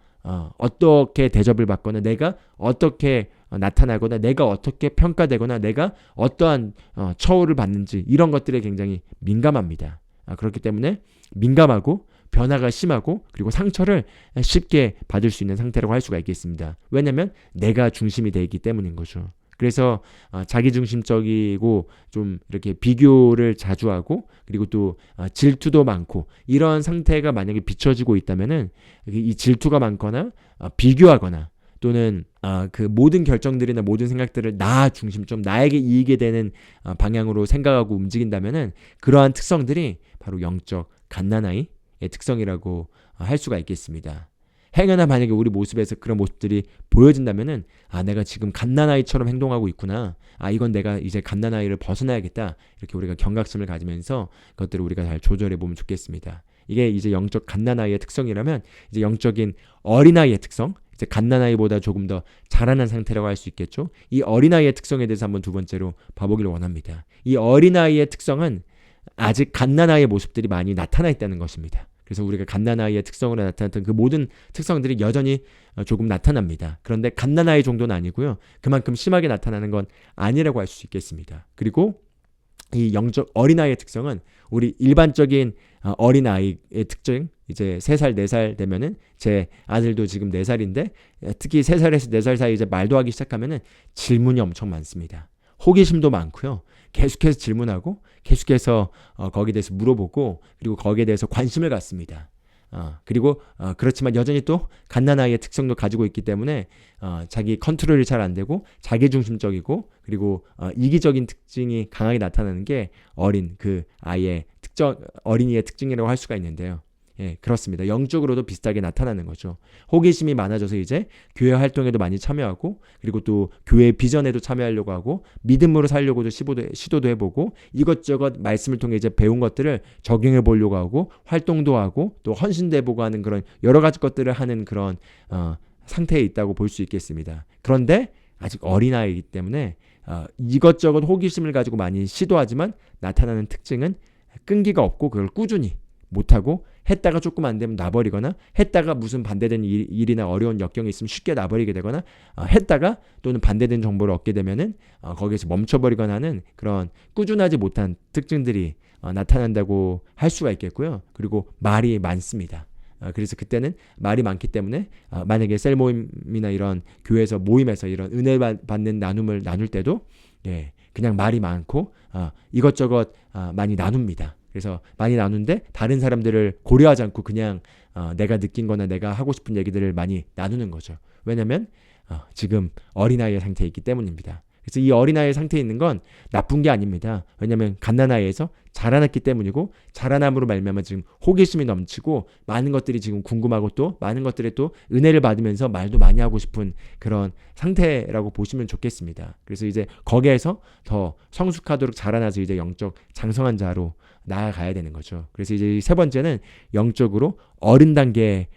[SPEAKER 1] 어떻게 대접을 받거나 내가 어떻게 나타나거나 내가 어떻게 평가되거나 내가 어떠한 처우를 받는지 이런 것들에 굉장히 민감합니다. 그렇기 때문에 민감하고 변화가 심하고 그리고 상처를 쉽게 받을 수 있는 상태라고 할 수가 있겠습니다. 왜냐하면 내가 중심이 되어 있기 때문인 거죠. 그래서 자기중심적이고 좀 이렇게 비교를 자주 하고, 그리고 또 질투도 많고, 이런 상태가 만약에 비춰지고 있다면은 이 질투가 많거나 비교하거나 또는 그 모든 결정들이나 모든 생각들을 나 중심점, 나에게 이익이 되는 방향으로 생각하고 움직인다면은 그러한 특성들이 바로 영적 갓난아이의 특성이라고 할 수가 있겠습니다. 행여나 만약에 우리 모습에서 그런 모습들이 보여진다면은 내가 지금 갓난아이처럼 행동하고 있구나. 이건 내가 이제 갓난아이를 벗어나야겠다. 이렇게 우리가 경각심을 가지면서 그것들을 우리가 잘 조절해 보면 좋겠습니다. 이게 이제 영적 갓난아이의 특성이라면 이제 영적인 어린아이의 특성, 이제 갓난아이보다 조금 더 자라난 상태라고 할 수 있겠죠. 이 어린아이의 특성에 대해서 한번 두 번째로 봐보기를 원합니다. 이 어린아이의 특성은 아직 갓난아이의 모습들이 많이 나타나 있다는 것입니다. 그래서 우리가 갓난아이의 특성으로 나타났던 그 모든 특성들이 여전히 조금 나타납니다. 그런데 갓난아이 정도는 아니고요. 그만큼 심하게 나타나는 건 아니라고 할 수 있겠습니다. 그리고 이 영적 어린아이의 특성은 우리 일반적인 어린아이의 특징, 이제 3살, 4살 되면은 제 아들도 지금 4살인데 특히 3살에서 4살 사이 이제 말도 하기 시작하면은 질문이 엄청 많습니다. 호기심도 많고요. 계속해서 질문하고 계속해서 거기에 대해서 물어보고 그리고 거기에 대해서 관심을 갖습니다. 그리고 그렇지만 여전히 또 갓난아이의 특성도 가지고 있기 때문에 자기 컨트롤이 잘 안 되고 자기중심적이고 그리고 이기적인 특징이 강하게 나타나는 게 어린 그 아이의 어린이의 특징이라고 할 수가 있는데요. 예, 그렇습니다. 영적으로도 비슷하게 나타나는 거죠. 호기심이 많아져서 이제 교회 활동에도 많이 참여하고 그리고 또 교회 비전에도 참여하려고 하고 믿음으로 살려고도 시도도 해보고 이것저것 말씀을 통해 이제 배운 것들을 적용해 보려고 하고 활동도 하고 또 헌신도 해보고 하는 그런 여러 가지 것들을 하는 그런 상태에 있다고 볼 수 있겠습니다. 그런데 아직 어린아이이기 때문에 이것저것 호기심을 가지고 많이 시도하지만 나타나는 특징은 끈기가 없고 그걸 꾸준히 못하고 했다가 조금 안 되면 놔버리거나 했다가 무슨 반대된 일이나 어려운 역경이 있으면 쉽게 놔버리게 되거나 했다가 또는 반대된 정보를 얻게 되면은 거기에서 멈춰버리거나 하는 그런 꾸준하지 못한 특징들이 나타난다고 할 수가 있겠고요. 그리고 말이 많습니다. 그래서 그때는 말이 많기 때문에 만약에 셀 모임이나 이런 교회에서 모임에서 이런 은혜 받는 나눔을 나눌 때도 그냥 말이 많고 이것저것 많이 나눕니다. 그래서 많이 나누는데 다른 사람들을 고려하지 않고 그냥 내가 느낀 거나 내가 하고 싶은 얘기들을 많이 나누는 거죠. 왜냐면 지금 어린아이의 상태에 있기 때문입니다. 그래서 이 어린아이의 상태에 있는 건 나쁜 게 아닙니다. 왜냐면 갓난아이에서 자라났기 때문이고 자라남으로 말미암아 지금 호기심이 넘치고 많은 것들이 지금 궁금하고 또 많은 것들에 또 은혜를 받으면서 말도 많이 하고 싶은 그런 상태라고 보시면 좋겠습니다. 그래서 이제 거기에서 더 성숙하도록 자라나서 이제 영적 장성한 자로 나아가야 되는 거죠. 그래서 이제 세 번째는 영적으로 어른 단계에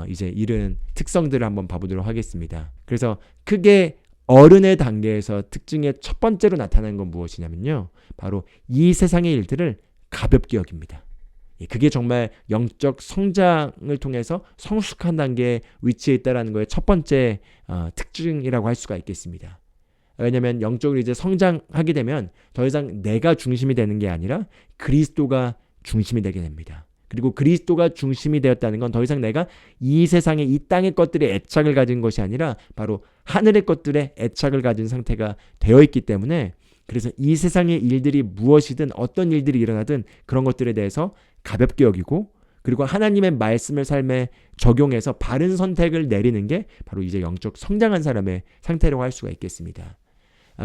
[SPEAKER 1] 이제 이른 특성들을 한번 봐보도록 하겠습니다. 그래서 크게 어른의 단계에서 특징의 첫 번째로 나타나는 건 무엇이냐면요. 바로 이 세상의 일들을 가볍게 여깁니다. 그게 정말 영적 성장을 통해서 성숙한 단계에 위치해 있다는 거의 첫 번째 특징이라고 할 수가 있겠습니다. 왜냐하면 영적으로 이제 성장하게 되면 더 이상 내가 중심이 되는 게 아니라 그리스도가 중심이 되게 됩니다. 그리고 그리스도가 중심이 되었다는 건 더 이상 내가 이 세상의 이 땅의 것들에 애착을 가진 것이 아니라 바로 하늘의 것들에 애착을 가진 상태가 되어 있기 때문에 그래서 이 세상의 일들이 무엇이든 어떤 일들이 일어나든 그런 것들에 대해서 가볍게 여기고 그리고 하나님의 말씀을 삶에 적용해서 바른 선택을 내리는 게 바로 이제 영적 성장한 사람의 상태라고 할 수가 있겠습니다.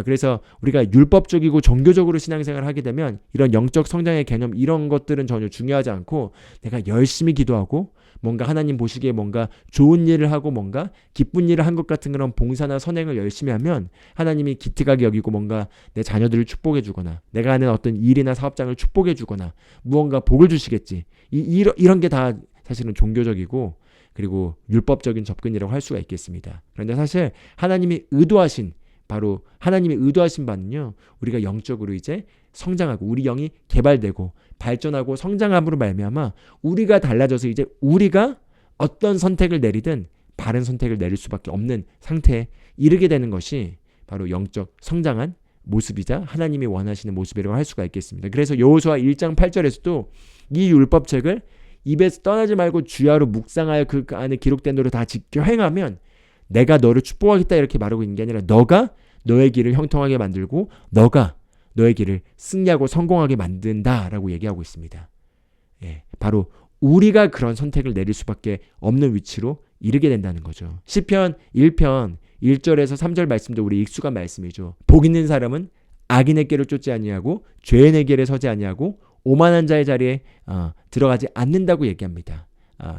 [SPEAKER 1] 그래서 우리가 율법적이고 종교적으로 신앙생활을 하게 되면 이런 영적 성장의 개념 이런 것들은 전혀 중요하지 않고 내가 열심히 기도하고 뭔가 하나님 보시기에 뭔가 좋은 일을 하고 뭔가 기쁜 일을 한 것 같은 그런 봉사나 선행을 열심히 하면 하나님이 기특하게 여기고 뭔가 내 자녀들을 축복해 주거나 내가 하는 어떤 일이나 사업장을 축복해 주거나 무언가 복을 주시겠지. 이런 게 다 사실은 종교적이고 그리고 율법적인 접근이라고 할 수가 있겠습니다. 그런데 사실 하나님이 의도하신 바는요. 우리가 영적으로 이제 성장하고 우리 영이 개발되고 발전하고 성장함으로 말미암아 우리가 달라져서 이제 우리가 어떤 선택을 내리든 바른 선택을 내릴 수밖에 없는 상태에 이르게 되는 것이 바로 영적 성장한 모습이자 하나님이 원하시는 모습이라고 할 수가 있겠습니다. 그래서 여호수아 1장 8절에서도 이 율법책을 입에서 떠나지 말고 주야로 묵상하여 그 안에 기록된 대로 다 지켜 행하면 내가 너를 축복하겠다 이렇게 말하고 있는 게 아니라 너가 너의 길을 형통하게 만들고 너가 너의 길을 승리하고 성공하게 만든다라고 얘기하고 있습니다. 바로 우리가 그런 선택을 내릴 수밖에 없는 위치로 이르게 된다는 거죠. 시편 1편 1절에서 3절 말씀도 우리 익숙한 말씀이죠. 복 있는 사람은 악인의 길을 쫓지 아니하고 죄인의 길에 서지 아니하고 오만한 자의 자리에 들어가지 않는다고 얘기합니다.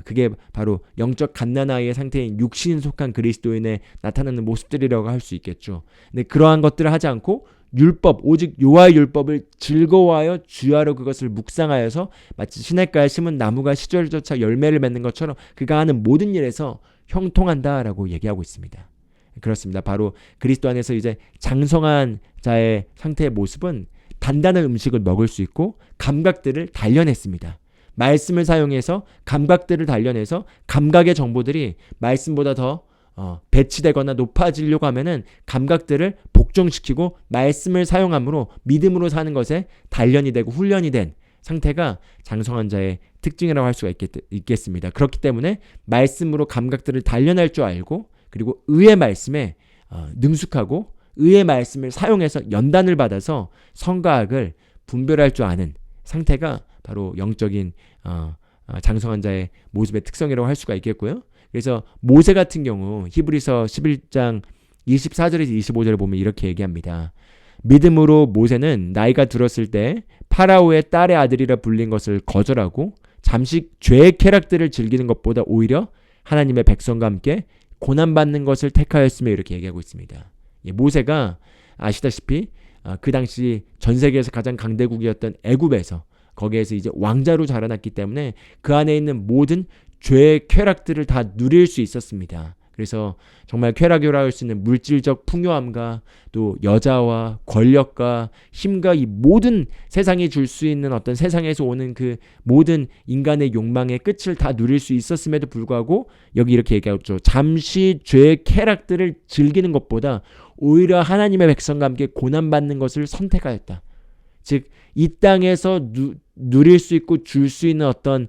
[SPEAKER 1] 그게 바로 영적 갓난아이의 상태인 육신 속한 그리스도인에 나타나는 모습들이라고 할 수 있겠죠. 근데 그러한 것들을 하지 않고 율법, 오직 여호와의 율법을 즐거워하여 주야로 그것을 묵상하여서 마치 시냇가에 심은 나무가 시절조차 열매를 맺는 것처럼 그가 하는 모든 일에서 형통한다라고 얘기하고 있습니다. 그렇습니다. 바로 그리스도 안에서 이제 장성한 자의 상태의 모습은 단단한 음식을 먹을 수 있고 감각들을 단련했습니다. 말씀을 사용해서 감각들을 단련해서 감각의 정보들이 말씀보다 더 배치되거나 높아지려고 하면은 감각들을 복종시키고 말씀을 사용함으로 믿음으로 사는 것에 단련이 되고 훈련이 된 상태가 장성한 자의 특징이라고 할 수가 있겠습니다. 그렇기 때문에 말씀으로 감각들을 단련할 줄 알고 그리고 의의 말씀에 능숙하고 의의 말씀을 사용해서 연단을 받아서 성과학을 분별할 줄 아는 상태가 바로 영적인 장성한 자의 모습의 특성이라고 할 수가 있겠고요. 그래서 모세 같은 경우 히브리서 11장 24절에서 25절에 보면 이렇게 얘기합니다. 믿음으로 모세는 나이가 들었을 때 파라오의 딸의 아들이라 불린 것을 거절하고 잠시 죄의 쾌락들을 즐기는 것보다 오히려 하나님의 백성과 함께 고난받는 것을 택하였으며 이렇게 얘기하고 있습니다. 모세가 아시다시피 그 당시 전 세계에서 가장 강대국이었던 애굽에서 거기에서 이제 왕자로 자라났기 때문에 그 안에 있는 모든 죄의 쾌락들을 다 누릴 수 있었습니다. 그래서 정말 쾌락이라 할 수 있는 물질적 풍요함과 또 여자와 권력과 힘과 이 모든 세상이 줄 수 있는 어떤 세상에서 오는 그 모든 인간의 욕망의 끝을 다 누릴 수 있었음에도 불구하고 여기 이렇게 얘기하죠. 잠시 죄의 쾌락들을 즐기는 것보다 오히려 하나님의 백성과 함께 고난받는 것을 선택하였다. 즉 이 땅에서 누릴 수 있고 줄 수 있는 어떤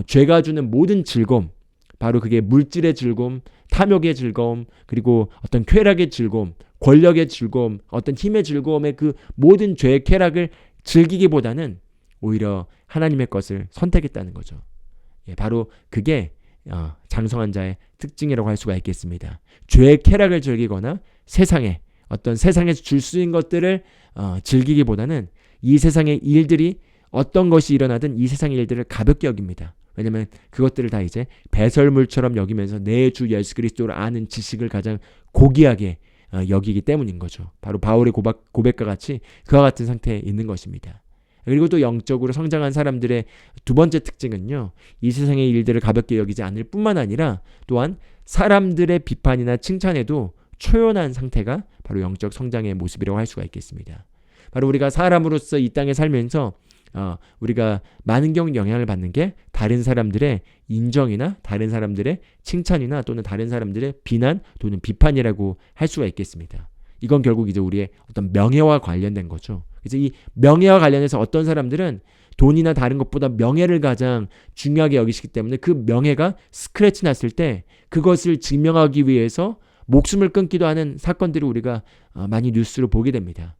[SPEAKER 1] 죄가 주는 모든 즐거움, 바로 그게 물질의 즐거움, 탐욕의 즐거움, 그리고 어떤 쾌락의 즐거움, 권력의 즐거움, 어떤 힘의 즐거움의 그 모든 죄의 쾌락을 즐기기보다는 오히려 하나님의 것을 선택했다는 거죠. 바로 그게 장성한 자의 특징이라고 할 수가 있겠습니다. 죄의 쾌락을 즐기거나 세상에 어떤 세상에서 줄 수 있는 것들을 즐기기보다는 이 세상의 일들이 어떤 것이 일어나든 이 세상의 일들을 가볍게 여깁니다. 왜냐하면 그것들을 다 이제 배설물처럼 여기면서 내 주 예수 그리스도를 아는 지식을 가장 고귀하게 여기기 때문인 거죠. 바로 바울의 고백과 같이 그와 같은 상태에 있는 것입니다. 그리고 또 영적으로 성장한 사람들의 두 번째 특징은요, 이 세상의 일들을 가볍게 여기지 않을 뿐만 아니라 또한 사람들의 비판이나 칭찬에도 초연한 상태가 바로 영적 성장의 모습이라고 할 수가 있겠습니다. 바로 우리가 사람으로서 이 땅에 살면서 우리가 많은 경우 영향을 받는 게 다른 사람들의 인정이나 다른 사람들의 칭찬이나 또는 다른 사람들의 비난 또는 비판이라고 할 수가 있겠습니다. 이건 결국 이제 우리의 어떤 명예와 관련된 거죠. 그래서 이 명예와 관련해서 어떤 사람들은 돈이나 다른 것보다 명예를 가장 중요하게 여기시기 때문에 그 명예가 스크래치 났을 때 그것을 증명하기 위해서 목숨을 끊기도 하는 사건들을 우리가 많이 뉴스로 보게 됩니다.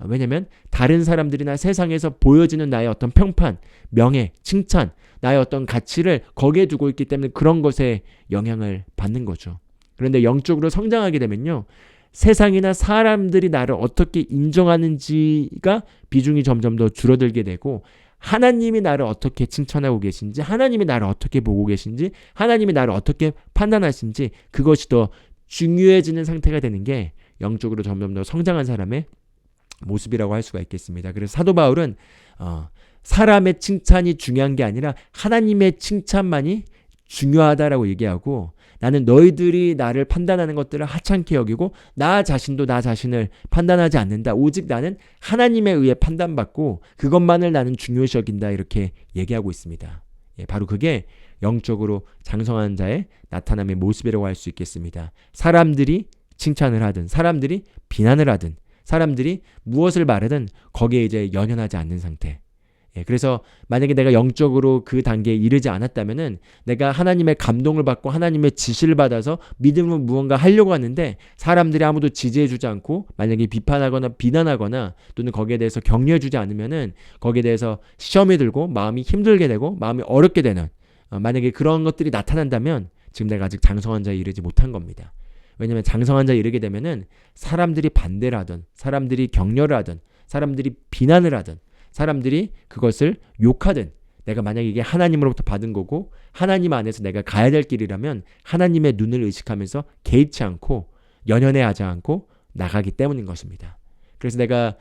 [SPEAKER 1] 왜냐하면 다른 사람들이나 세상에서 보여지는 나의 어떤 평판, 명예, 칭찬, 나의 어떤 가치를 거기에 두고 있기 때문에 그런 것에 영향을 받는 거죠. 그런데 영적으로 성장하게 되면요, 세상이나 사람들이 나를 어떻게 인정하는지가 비중이 점점 더 줄어들게 되고 하나님이 나를 어떻게 칭찬하고 계신지, 하나님이 나를 어떻게 보고 계신지, 하나님이 나를 어떻게 판단하신지 그것이 더 중요해지는 상태가 되는 게 영적으로 점점 더 성장한 사람의 모습이라고 할 수가 있겠습니다. 그래서 사도 바울은 사람의 칭찬이 중요한 게 아니라 하나님의 칭찬만이 중요하다라고 얘기하고, 나는 너희들이 나를 판단하는 것들을 하찮게 여기고 나 자신도 나 자신을 판단하지 않는다. 오직 나는 하나님에 의해 판단받고 그것만을 나는 중요시 여긴다. 이렇게 얘기하고 있습니다. 바로 그게 영적으로 장성한 자의 나타남의 모습이라고 할 수 있겠습니다. 사람들이 칭찬을 하든 사람들이 비난을 하든 사람들이 무엇을 말하든 거기에 이제 연연하지 않는 상태. 그래서 만약에 내가 영적으로 그 단계에 이르지 않았다면은 내가 하나님의 감동을 받고 하나님의 지시를 받아서 믿음으로 무언가 하려고 하는데 사람들이 아무도 지지해주지 않고 만약에 비판하거나 비난하거나 또는 거기에 대해서 격려해주지 않으면은 거기에 대해서 시험이 들고 마음이 힘들게 되고 마음이 어렵게 되는, 만약에 그런 것들이 나타난다면 지금 내가 아직 장성한 자에 이르지 못한 겁니다. 왜냐하면 장성한 자에 이르게 되면은 사람들이 반대를 하든 사람들이 격려를 하든 사람들이 비난을 하든 사람들이 그것을 욕하든 내가 만약에 이게 하나님으로부터 받은 거고 하나님 안에서 내가 가야 될 길이라면 하나님의 눈을 의식하면서 개의치 않고 연연해하지 않고 나가기 때문인 것입니다. 그래서 내가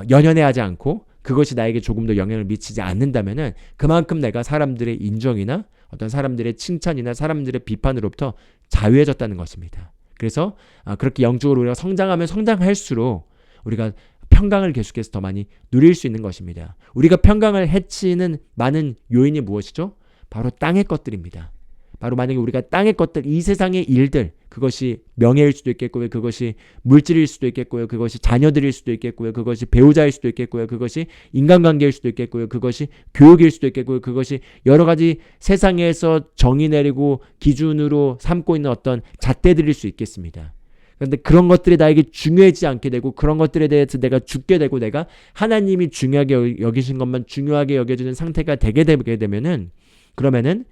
[SPEAKER 1] 연연해하지 않고 그것이 나에게 조금 더 영향을 미치지 않는다면은 그만큼 내가 사람들의 인정이나 어떤 사람들의 칭찬이나 사람들의 비판으로부터 자유해졌다는 것입니다. 그래서 그렇게 영적으로 우리가 성장하면 성장할수록 우리가 평강을 계속해서 더 많이 누릴 수 있는 것입니다. 우리가 평강을 해치는 많은 요인이 무엇이죠? 바로 땅의 것들입니다. 바로 만약에 우리가 땅의 것들, 이 세상의 일들, 그것이 명예일 수도 있겠고요. 그것이 물질일 수도 있겠고요. 그것이 자녀들일 수도 있겠고요. 그것이 배우자일 수도 있겠고요. 그것이 인간관계일 수도 있겠고요. 그것이 교육일 수도 있겠고요. 그것이 여러 가지 세상에서 정의 내리고 기준으로 삼고 있는 어떤 잣대들일 수 있겠습니다. 그런데 그런 것들이 나에게 중요하지 않게 되고 그런 것들에 대해서 내가 죽게 되고 내가 하나님이 중요하게 여기신 것만 중요하게 여겨지는 상태가 되게 되면은 그러면은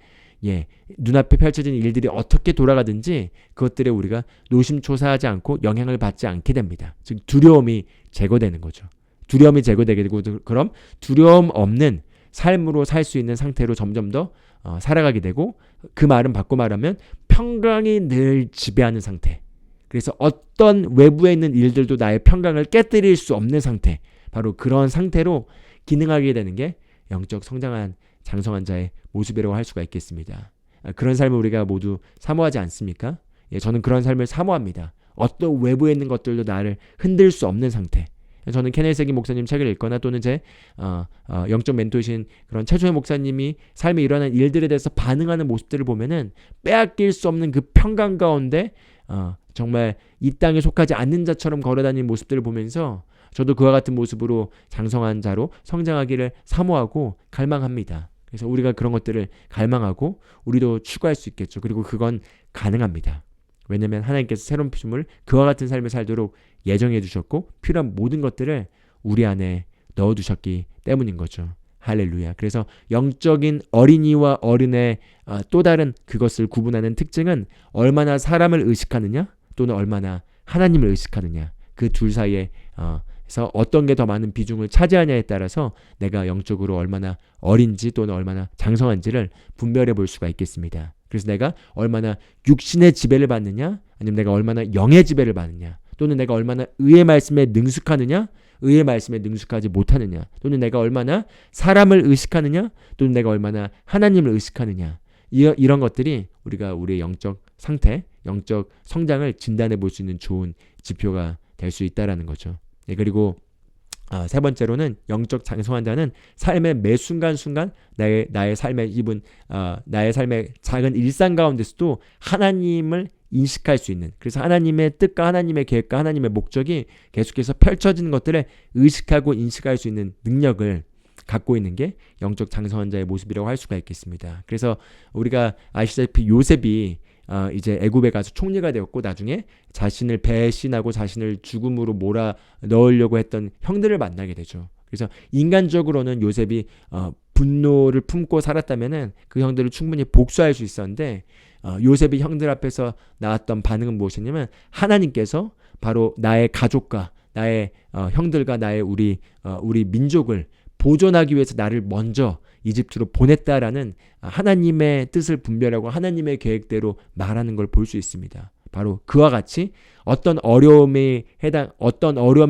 [SPEAKER 1] 눈앞에 펼쳐진 일들이 어떻게 돌아가든지 그것들에 우리가 노심초사하지 않고 영향을 받지 않게 됩니다. 즉 두려움이 제거되는 거죠. 두려움이 제거되게 되고 그럼 두려움 없는 삶으로 살 수 있는 상태로 점점 더 살아가게 되고 그 말은 바꿔 말하면 평강이 늘 지배하는 상태. 그래서 어떤 외부에 있는 일들도 나의 평강을 깨뜨릴 수 없는 상태. 바로 그런 상태로 기능하게 되는 게 영적 성장한 장성한 자의 모습이라고 할 수가 있겠습니다. 그런 삶을 우리가 모두 사모하지 않습니까? 저는 그런 삶을 사모합니다. 어떤 외부에 있는 것들도 나를 흔들 수 없는 상태. 저는 케네세기 목사님 책을 읽거나 또는 제 영적 멘토이신 그런 최초의 목사님이 삶에 일어난 일들에 대해서 반응하는 모습들을 보면은 빼앗길 수 없는 그 평강 가운데 정말 이 땅에 속하지 않는 자처럼 걸어다니는 모습들을 보면서 저도 그와 같은 모습으로 장성한 자로 성장하기를 사모하고 갈망합니다. 그래서 우리가 그런 것들을 갈망하고 우리도 추구할 수 있겠죠. 그리고 그건 가능합니다. 왜냐하면 하나님께서 새로운 피조물 그와 같은 삶을 살도록 예정해 주셨고 필요한 모든 것들을 우리 안에 넣어두셨기 때문인 거죠. 할렐루야. 그래서 영적인 어린이와 어른의 또 다른 그것을 구분하는 특징은 얼마나 사람을 의식하느냐 또는 얼마나 하나님을 의식하느냐 그 둘 사이에 그래서 어떤 게 더 많은 비중을 차지하냐에 따라서 내가 영적으로 얼마나 어린지 또는 얼마나 장성한지를 분별해 볼 수가 있겠습니다. 그래서 내가 얼마나 육신의 지배를 받느냐 아니면 내가 얼마나 영의 지배를 받느냐 또는 내가 얼마나 의의 말씀에 능숙하느냐 의의 말씀에 능숙하지 못하느냐 또는 내가 얼마나 사람을 의식하느냐 또는 내가 얼마나 하나님을 의식하느냐 이런 것들이 우리가 우리의 영적 상태, 영적 성장을 진단해 볼 수 있는 좋은 지표가 될 수 있다라는 거죠. 그리고 세 번째로는 영적 장성한 자는 삶의 매 순간순간 나의 삶의 나의 삶의 작은 일상 가운데서도 하나님을 인식할 수 있는 그래서 하나님의 뜻과 하나님의 계획과 하나님의 목적이 계속해서 펼쳐지는 것들을 의식하고 인식할 수 있는 능력을 갖고 있는 게 영적 장성한 자의 모습이라고 할 수가 있겠습니다. 그래서 우리가 아시다시피 요셉이 이제 애굽에 가서 총리가 되었고 나중에 자신을 배신하고 자신을 죽음으로 몰아 넣으려고 했던 형들을 만나게 되죠. 그래서 인간적으로는 요셉이 분노를 품고 살았다면은 그 형들을 충분히 복수할 수 있었는데 요셉이 형들 앞에서 나왔던 반응은 무엇이냐면 하나님께서 바로 나의 가족과 나의 형들과 나의 우리 민족을 보존하기 위해서 나를 먼저 이집트로 보냈다라는 하나님의 뜻을 분별하고 하나님의 계획대로 말하는 걸 볼 수 있습니다. 바로 그와 같이 어떤 어려움의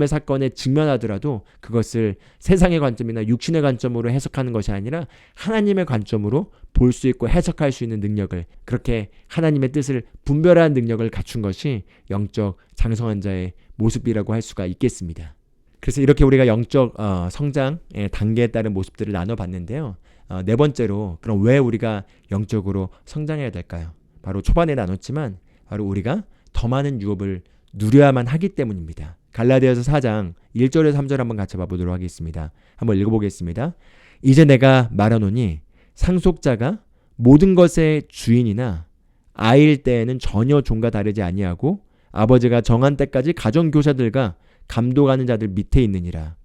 [SPEAKER 1] 사건에 직면하더라도 그것을 세상의 관점이나 육신의 관점으로 해석하는 것이 아니라 하나님의 관점으로 볼 수 있고 해석할 수 있는 능력을 그렇게 하나님의 뜻을 분별하는 능력을 갖춘 것이 영적 장성한 자의 모습이라고 할 수가 있겠습니다. 그래서 이렇게 우리가 영적 성장의 단계에 따른 모습들을 나눠봤는데요. 네 번째로 그럼 왜 우리가 영적으로 성장해야 될까요? 바로 초반에 나눴지만 바로 우리가 더 많은 유업을 누려야만 하기 때문입니다. 갈라디아서 4장 1절에서 3절 한번 같이 봐보도록 하겠습니다. 한번 읽어보겠습니다. 이제 내가 말하노니 상속자가 모든 것의 주인이나 아이일 때에는 전혀 종과 다르지 아니하고 아버지가 정한 때까지 가정교사들과 감독하는 자들 밑에 있느니라.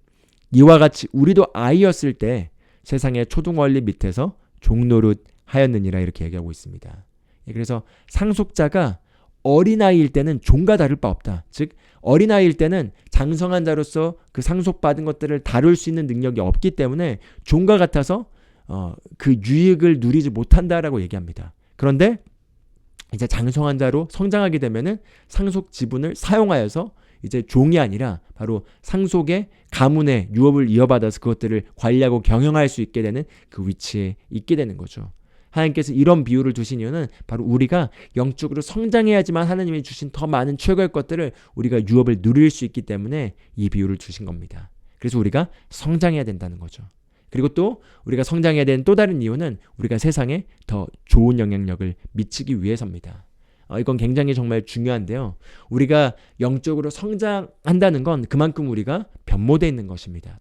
[SPEAKER 1] 이와 같이 우리도 아이였을 때 세상의 초등원리 밑에서 종노릇 하였느니라 이렇게 얘기하고 있습니다. 그래서 상속자가 어린아이일 때는 종과 다를 바 없다. 즉 어린아이일 때는 장성한 자로서 그 상속받은 것들을 다룰 수 있는 능력이 없기 때문에 종과 같아서 그 유익을 누리지 못한다라고 얘기합니다. 그런데 이제 장성한 자로 성장하게 되면은 상속 지분을 사용하여서 이제 종이 아니라 바로 상속의 가문의 유업을 이어받아서 그것들을 관리하고 경영할 수 있게 되는 그 위치에 있게 되는 거죠. 하나님께서 이런 비유를 두신 이유는 바로 우리가 영적으로 성장해야지만 하나님이 주신 더 많은 최고의 것들을 우리가 유업을 누릴 수 있기 때문에 이 비유를 주신 겁니다. 그래서 우리가 성장해야 된다는 거죠. 그리고 또 우리가 성장해야 되는 또 다른 이유는 우리가 세상에 더 좋은 영향력을 미치기 위해서입니다. 이건 굉장히 정말 중요한데요. 우리가 영적으로 성장한다는 건 그만큼 우리가 변모되어 있는 것입니다.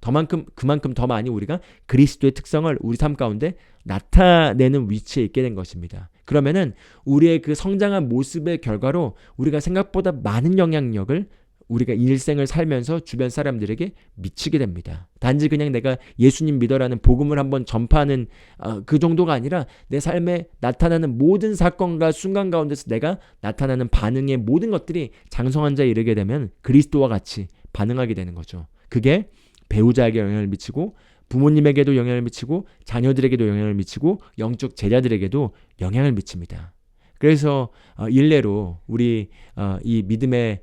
[SPEAKER 1] 그만큼 더 많이 우리가 그리스도의 특성을 우리 삶 가운데 나타내는 위치에 있게 된 것입니다. 그러면은 우리의 그 성장한 모습의 결과로 우리가 생각보다 많은 영향력을 우리가 일생을 살면서 주변 사람들에게 미치게 됩니다. 단지 그냥 내가 예수님 믿어라는 복음을 한번 전파하는 그 정도가 아니라 내 삶에 나타나는 모든 사건과 순간 가운데서 내가 나타나는 반응의 모든 것들이 장성한 자에 이르게 되면 그리스도와 같이 반응하게 되는 거죠. 그게 배우자에게 영향을 미치고 부모님에게도 영향을 미치고 자녀들에게도 영향을 미치고 영적 제자들에게도 영향을 미칩니다. 그래서 일례로 우리 이 믿음의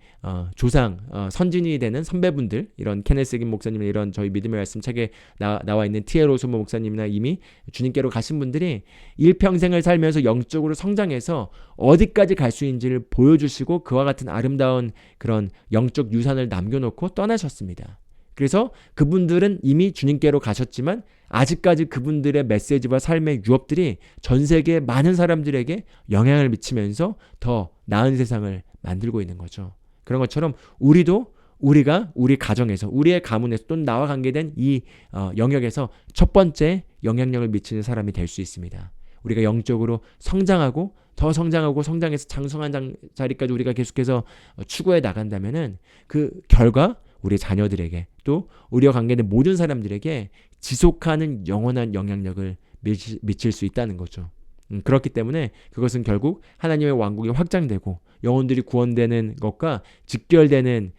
[SPEAKER 1] 조상 선진이 되는 선배분들, 이런 케네스 긴 목사님, 이런 저희 믿음의 말씀 책에 나와 있는 티에로 소모 목사님이나 이미 주님께로 가신 분들이 일평생을 살면서 영적으로 성장해서 어디까지 갈 수 있는지를 보여주시고 그와 같은 아름다운 그런 영적 유산을 남겨놓고 떠나셨습니다. 그래서 그분들은 이미 주님께로 가셨지만 아직까지 그분들의 메시지와 삶의 유업들이 전 세계 많은 사람들에게 영향을 미치면서 더 나은 세상을 만들고 있는 거죠. 그런 것처럼 우리가 우리 가정에서, 우리의 가문에서 또는 나와 관계된 이 영역에서 첫 번째 영향력을 미치는 사람이 될 수 있습니다. 우리가 영적으로 성장하고 더 성장하고 성장해서 장성한 자리까지 우리가 계속해서 추구해 나간다면은 그 결과 우리 자녀들에게 또 우리와 관계된 모든 사람들에게 지속하는 영원한 영향력을 미칠 수 있다는 거죠. 그렇기 때문에 그것은 결국 하나님의 왕국이 확장되고 영혼들이 구원되는 것과 직결되는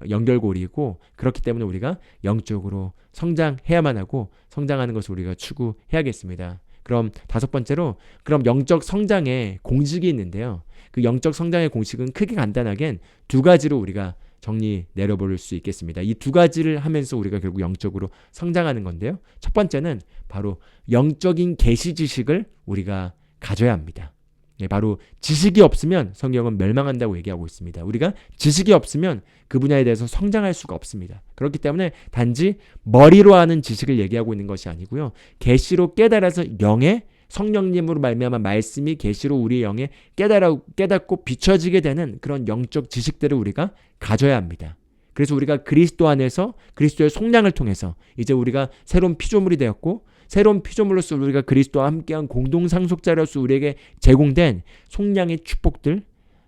[SPEAKER 1] 연결고리이고, 그렇기 때문에 우리가 영적으로 성장해야만 하고 성장하는 것을 우리가 추구해야겠습니다. 그럼 다섯 번째로, 그럼 영적 성장의 공식이 있는데요. 그 영적 성장의 공식은 크게 간단하게 두 가지로 우리가 정리 내려볼 수 있겠습니다. 이 두 가지를 하면서 우리가 결국 영적으로 성장하는 건데요. 첫 번째는 바로 영적인 계시 지식을 우리가 가져야 합니다. 바로 지식이 없으면 성경은 멸망한다고 얘기하고 있습니다. 우리가 지식이 없으면 그 분야에 대해서 성장할 수가 없습니다. 그렇기 때문에 단지 머리로 아는 지식을 얘기하고 있는 것이 아니고요. 계시로 깨달아서 영의 성령님으로 말미암아 말씀이 계시로 우리의 영에 깨닫고 비춰지게 되는 그런 영적 지식들을 우리가 가져야 합니다. 그래서 우리가 그리스도 안에서 그리스도의 속량을 통해서 이제 우리가 새로운 피조물이 되었고, 새로운 피조물로서 우리가 그리스도와 함께한 공동 상속자로서 우리에게 제공된 속량의 축복들,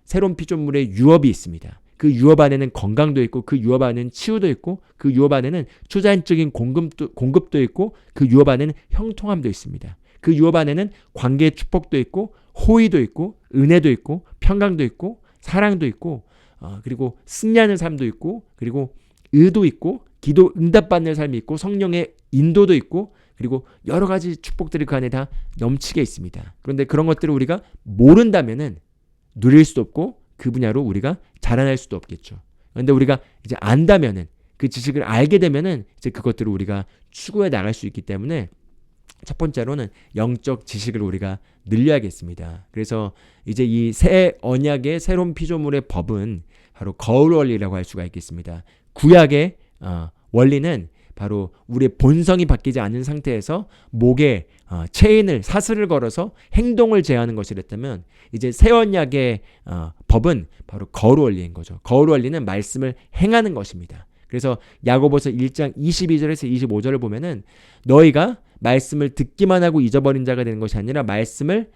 [SPEAKER 1] 새로운 피조물의 유업이 있습니다. 그 유업 안에는 건강도 있고, 그 유업 안에는 치유도 있고, 그 유업 안에는 초자연적인 공급도 있고, 그 유업 안에는 형통함도 있습니다. 그 유업 안에는 관계의 축복도 있고, 호의도 있고, 은혜도 있고, 평강도 있고, 사랑도 있고, 그리고 승리하는 삶도 있고, 그리고 의도 있고, 기도 응답받는 삶이 있고, 성령의 인도도 있고, 그리고 여러 가지 축복들이 그 안에 다 넘치게 있습니다. 그런데 그런 것들을 우리가 모른다면은 누릴 수도 없고 그 분야로 우리가 자라날 수도 없겠죠. 그런데 우리가 이제 안다면은, 그 지식을 알게 되면은 이제 그것들을 우리가 추구해 나갈 수 있기 때문에 첫 번째로는 영적 지식을 우리가 늘려야겠습니다. 그래서 이제 이 새 언약의 새로운 피조물의 법은 바로 거울 원리라고 할 수가 있겠습니다. 구약의 원리는 바로 우리의 본성이 바뀌지 않은 상태에서 목에 체인을, 사슬을 걸어서 행동을 제어하는 것이랬다면, 이제 새 언약의 법은 바로 거울 원리인 거죠. 거울 원리는 말씀을 행하는 것입니다. 그래서 야고보서 1장 22절에서 25절을 보면은 너희가 말씀을 듣기만 하고 잊어버린 자가 되는 것이 아니라 말씀을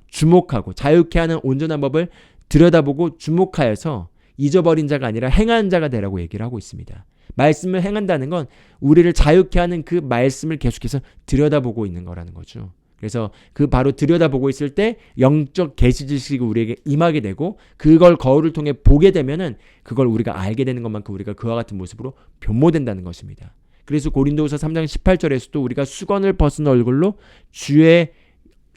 [SPEAKER 1] 주목하고 자유케 하는 온전한 법을 들여다보고 주목하여서 잊어버린 자가 아니라 행하는 자가 되라고 얘기를 하고 있습니다. 말씀을 행한다는 건 우리를 자유케 하는 그 말씀을 계속해서 들여다보고 있는 거라는 거죠. 그래서 그 바로 들여다보고 있을 때 영적 계시 지식이 우리에게 임하게 되고, 그걸 거울을 통해 보게 되면은 그걸 우리가 알게 되는 것만큼 우리가 그와 같은 모습으로 변모된다는 것입니다. 그래서 고린도후서 3장 18절에서도 우리가 수건을 벗은 얼굴로 주의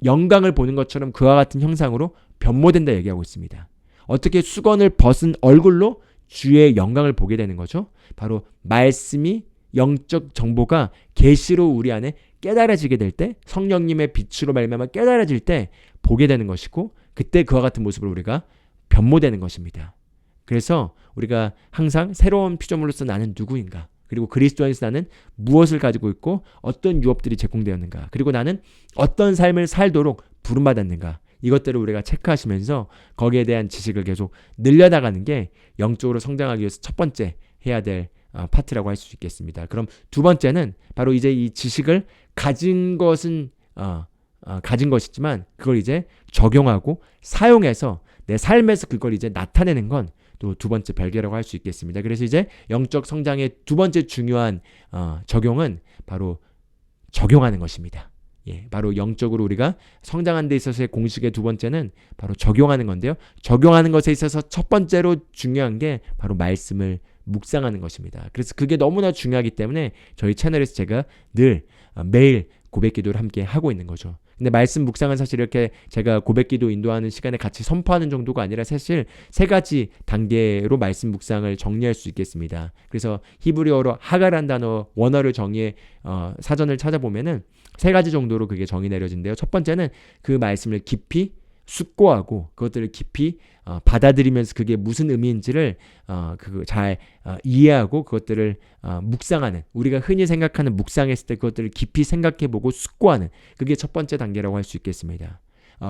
[SPEAKER 1] 영광을 보는 것처럼 그와 같은 형상으로 변모된다 얘기하고 있습니다. 어떻게 수건을 벗은 얼굴로 주의 영광을 보게 되는 거죠? 바로 말씀이 영적 정보가 계시로 우리 안에 깨달아지게 될 때, 성령님의 빛으로 말미암아 깨달아질 때 보게 되는 것이고, 그때 그와 같은 모습을 우리가 변모되는 것입니다. 그래서 우리가 항상 새로운 피조물로서 나는 누구인가, 그리고 그리스도 안에서 나는 무엇을 가지고 있고 어떤 유업들이 제공되었는가, 그리고 나는 어떤 삶을 살도록 부름받았는가, 이것들을 우리가 체크하시면서 거기에 대한 지식을 계속 늘려나가는 게 영적으로 성장하기 위해서 첫 번째 해야 될 파트라고 할 수 있겠습니다. 그럼 두 번째는 바로 이제 이 지식을 가진 것은 가진 것이지만 그걸 이제 적용하고 사용해서 내 삶에서 그걸 이제 나타내는 건 또 두 번째 별개라고 할 수 있겠습니다. 그래서 이제 영적 성장의 두 번째 중요한 적용은 바로 적용하는 것입니다. 예, 바로 영적으로 우리가 성장하는 데 있어서의 공식의 두 번째는 바로 적용하는 건데요. 적용하는 것에 있어서 첫 번째로 중요한 게 바로 말씀을 묵상하는 것입니다. 그래서 그게 너무나 중요하기 때문에 저희 채널에서 제가 늘 매일 고백기도를 함께 하고 있는 거죠. 근데 말씀 묵상은 사실 이렇게 제가 고백기도 인도하는 시간에 같이 선포하는 정도가 아니라 사실 세 가지 단계로 말씀 묵상을 정리할 수 있겠습니다. 그래서 히브리어로 하가란 단어 원어를 정의해 사전을 찾아보면은 세 가지 정도로 그게 정의 내려진대요. 첫 번째는 그 말씀을 깊이 숙고하고 그것들을 깊이 받아들이면서 그게 무슨 의미인지를 잘 이해하고 그것들을 묵상하는, 우리가 흔히 생각하는 묵상했을 때 그것들을 깊이 생각해보고 숙고하는, 그게 첫 번째 단계라고 할 수 있겠습니다.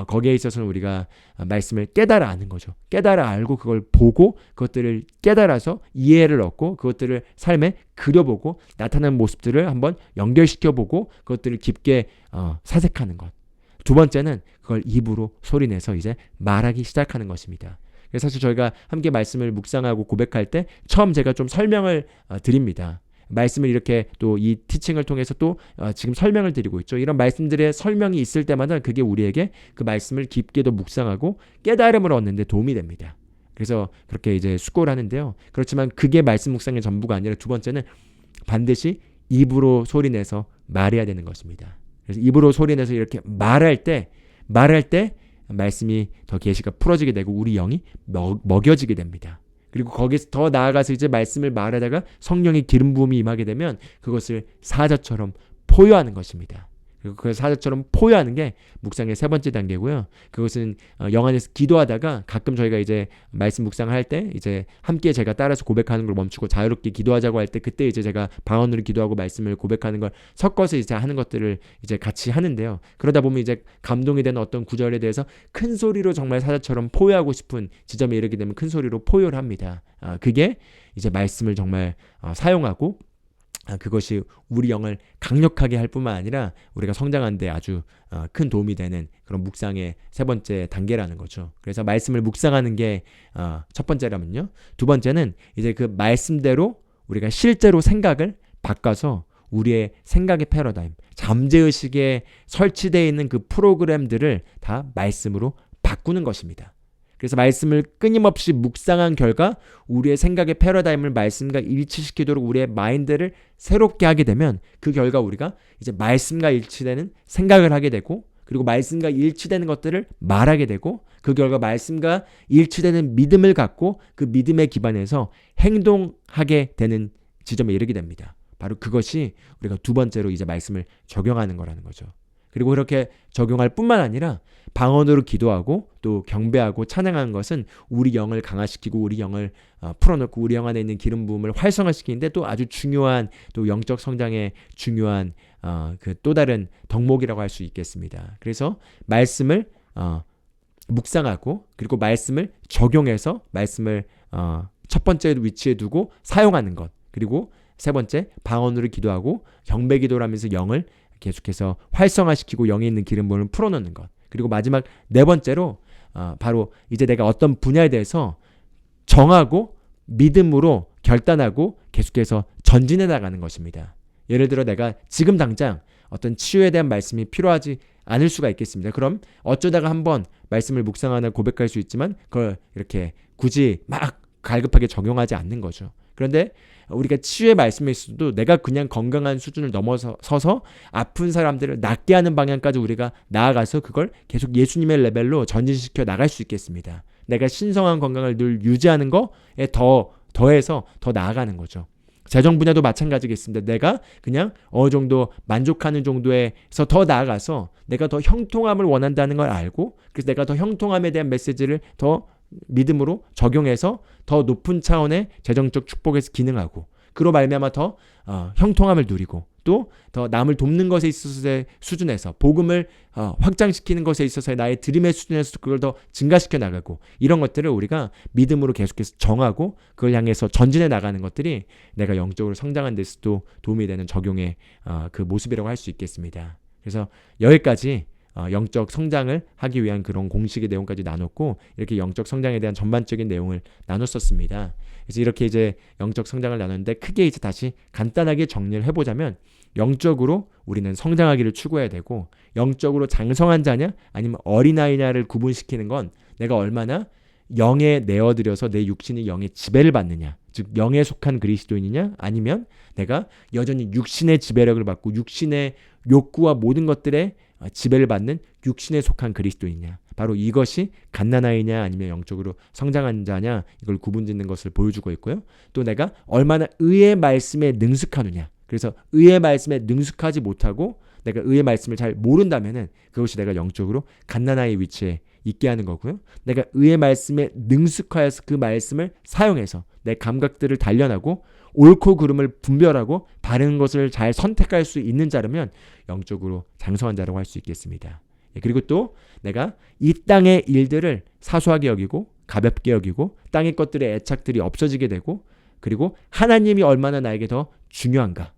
[SPEAKER 1] 거기에 있어서는 우리가 말씀을 깨달아 아는 거죠. 깨달아 알고 그걸 보고 그것들을 깨달아서 이해를 얻고 그것들을 삶에 그려보고 나타나는 모습들을 한번 연결시켜보고 그것들을 깊게 사색하는 것. 두 번째는 그걸 입으로 소리내서 이제 말하기 시작하는 것입니다. 그래서 사실 저희가 함께 말씀을 묵상하고 고백할 때 처음 제가 좀 설명을 드립니다. 말씀을 이렇게 또 이 티칭을 통해서 또 지금 설명을 드리고 있죠. 이런 말씀들의 설명이 있을 때마다 그게 우리에게 그 말씀을 깊게도 묵상하고 깨달음을 얻는 데 도움이 됩니다. 그래서 그렇게 이제 숙고를 하는데요. 그렇지만 그게 말씀 묵상의 전부가 아니라 두 번째는 반드시 입으로 소리내서 말해야 되는 것입니다. 그래서 입으로 소리내서 이렇게 말할 때 말씀이 더 계시가 풀어지게 되고 우리 영이 먹여지게 됩니다. 그리고 거기서 더 나아가서 이제 말씀을 말하다가 성령의 기름 부음이 임하게 되면 그것을 사자처럼 포효하는 것입니다. 그리고 그 사자처럼 포효하는 게 묵상의 세 번째 단계고요. 그것은 영 안에서 기도하다가 가끔 저희가 이제 말씀 묵상할 때 이제 함께 제가 따라서 고백하는 걸 멈추고 자유롭게 기도하자고 할 때 그때 이제 제가 방언으로 기도하고 말씀을 고백하는 걸 섞어서 이제 하는 것들을 이제 같이 하는데요. 그러다 보면 이제 감동이 되는 어떤 구절에 대해서 큰 소리로 정말 사자처럼 포효하고 싶은 지점에 이르게 되면 큰 소리로 포효를 합니다. 그게 이제 말씀을 정말 사용하고 그것이 우리 영을 강력하게 할 뿐만 아니라 우리가 성장하는 데 아주 큰 도움이 되는 그런 묵상의 세 번째 단계라는 거죠. 그래서 말씀을 묵상하는 게 첫 번째라면요. 두 번째는 이제 그 말씀대로 우리가 실제로 생각을 바꿔서 우리의 생각의 패러다임, 잠재의식에 설치되어 있는 그 프로그램들을 다 말씀으로 바꾸는 것입니다. 그래서 말씀을 끊임없이 묵상한 결과 우리의 생각의 패러다임을 말씀과 일치시키도록 우리의 마인드를 새롭게 하게 되면 그 결과 우리가 이제 말씀과 일치되는 생각을 하게 되고 그리고 말씀과 일치되는 것들을 말하게 되고 그 결과 말씀과 일치되는 믿음을 갖고 그 믿음에 기반해서 행동하게 되는 지점에 이르게 됩니다. 바로 그것이 우리가 두 번째로 이제 말씀을 적용하는 거라는 거죠. 그리고 그렇게 적용할 뿐만 아니라 방언으로 기도하고 또 경배하고 찬양하는 것은 우리 영을 강화시키고 우리 영을 풀어놓고 우리 영 안에 있는 기름 부음을 활성화시키는데 또 아주 중요한 또 영적 성장의 중요한 그 또 다른 덕목이라고 할 수 있겠습니다. 그래서 말씀을 묵상하고 그리고 말씀을 적용해서 말씀을 첫 번째 위치에 두고 사용하는 것, 그리고 세 번째 방언으로 기도하고 경배 기도를 하면서 영을 계속해서 활성화시키고 영에 있는 기름 부음을 풀어놓는 것, 그리고 마지막 네 번째로 바로 이제 내가 어떤 분야에 대해서 정하고 믿음으로 결단하고 계속해서 전진해 나가는 것입니다. 예를 들어 내가 지금 당장 어떤 치유에 대한 말씀이 필요하지 않을 수가 있겠습니다. 그럼 어쩌다가 한번 말씀을 묵상하나 고백할 수 있지만 그걸 이렇게 굳이 막 갈급하게 적용하지 않는 거죠. 그런데 우리가 치유의 말씀에 있어도 내가 그냥 건강한 수준을 넘어서서 아픈 사람들을 낫게 하는 방향까지 우리가 나아가서 그걸 계속 예수님의 레벨로 전진시켜 나갈 수 있겠습니다. 내가 신성한 건강을 늘 유지하는 거에 더해서 더 나아가는 거죠. 재정 분야도 마찬가지겠습니다. 내가 그냥 어느 정도 만족하는 정도에서 더 나아가서 내가 더 형통함을 원한다는 걸 알고, 그래서 내가 더 형통함에 대한 메시지를 더 믿음으로 적용해서 더 높은 차원의 재정적 축복에서 기능하고, 그로 말미암아 더 형통함을 누리고, 또 더 남을 돕는 것에 있어서의 수준에서 복음을 확장시키는 것에 있어서의 나의 드림의 수준에서 그걸 더 증가시켜 나가고, 이런 것들을 우리가 믿음으로 계속해서 정하고 그걸 향해서 전진해 나가는 것들이 내가 영적으로 성장하는 데서도 도움이 되는 적용의 그 모습이라고 할 수 있겠습니다. 그래서 여기까지 영적 성장을 하기 위한 그런 공식의 내용까지 나눴고, 이렇게 영적 성장에 대한 전반적인 내용을 나눴었습니다. 그래서 이렇게 이제 영적 성장을 나눴는데, 크게 이제 다시 간단하게 정리를 해보자면, 영적으로 우리는 성장하기를 추구해야 되고, 영적으로 장성한 자냐 아니면 어린아이냐를 구분시키는 건 내가 얼마나 영에 내어드려서 내 육신이 영의 지배를 받느냐, 즉 영에 속한 그리스도인이냐, 아니면 내가 여전히 육신의 지배력을 받고 육신의 욕구와 모든 것들에 지배를 받는 육신에 속한 그리스도이냐, 바로 이것이 갓난아이냐 아니면 영적으로 성장한 자냐, 이걸 구분짓는 것을 보여주고 있고요. 또 내가 얼마나 의의 말씀에 능숙하느냐, 그래서 의의 말씀에 능숙하지 못하고 내가 의의 말씀을 잘 모른다면은 그것이 내가 영적으로 갓난아이의 위치에 있게 하는 거고요. 내가 의의 말씀에 능숙하여서 그 말씀을 사용해서 내 감각들을 단련하고 옳고 그름을 분별하고 바른 것을 잘 선택할 수 있는 자라면 영적으로 장성한 자라고 할 수 있겠습니다. 그리고 또 내가 이 땅의 일들을 사소하게 여기고 가볍게 여기고 땅의 것들의 애착들이 없어지게 되고, 그리고 하나님이 얼마나 나에게 더 중요한가,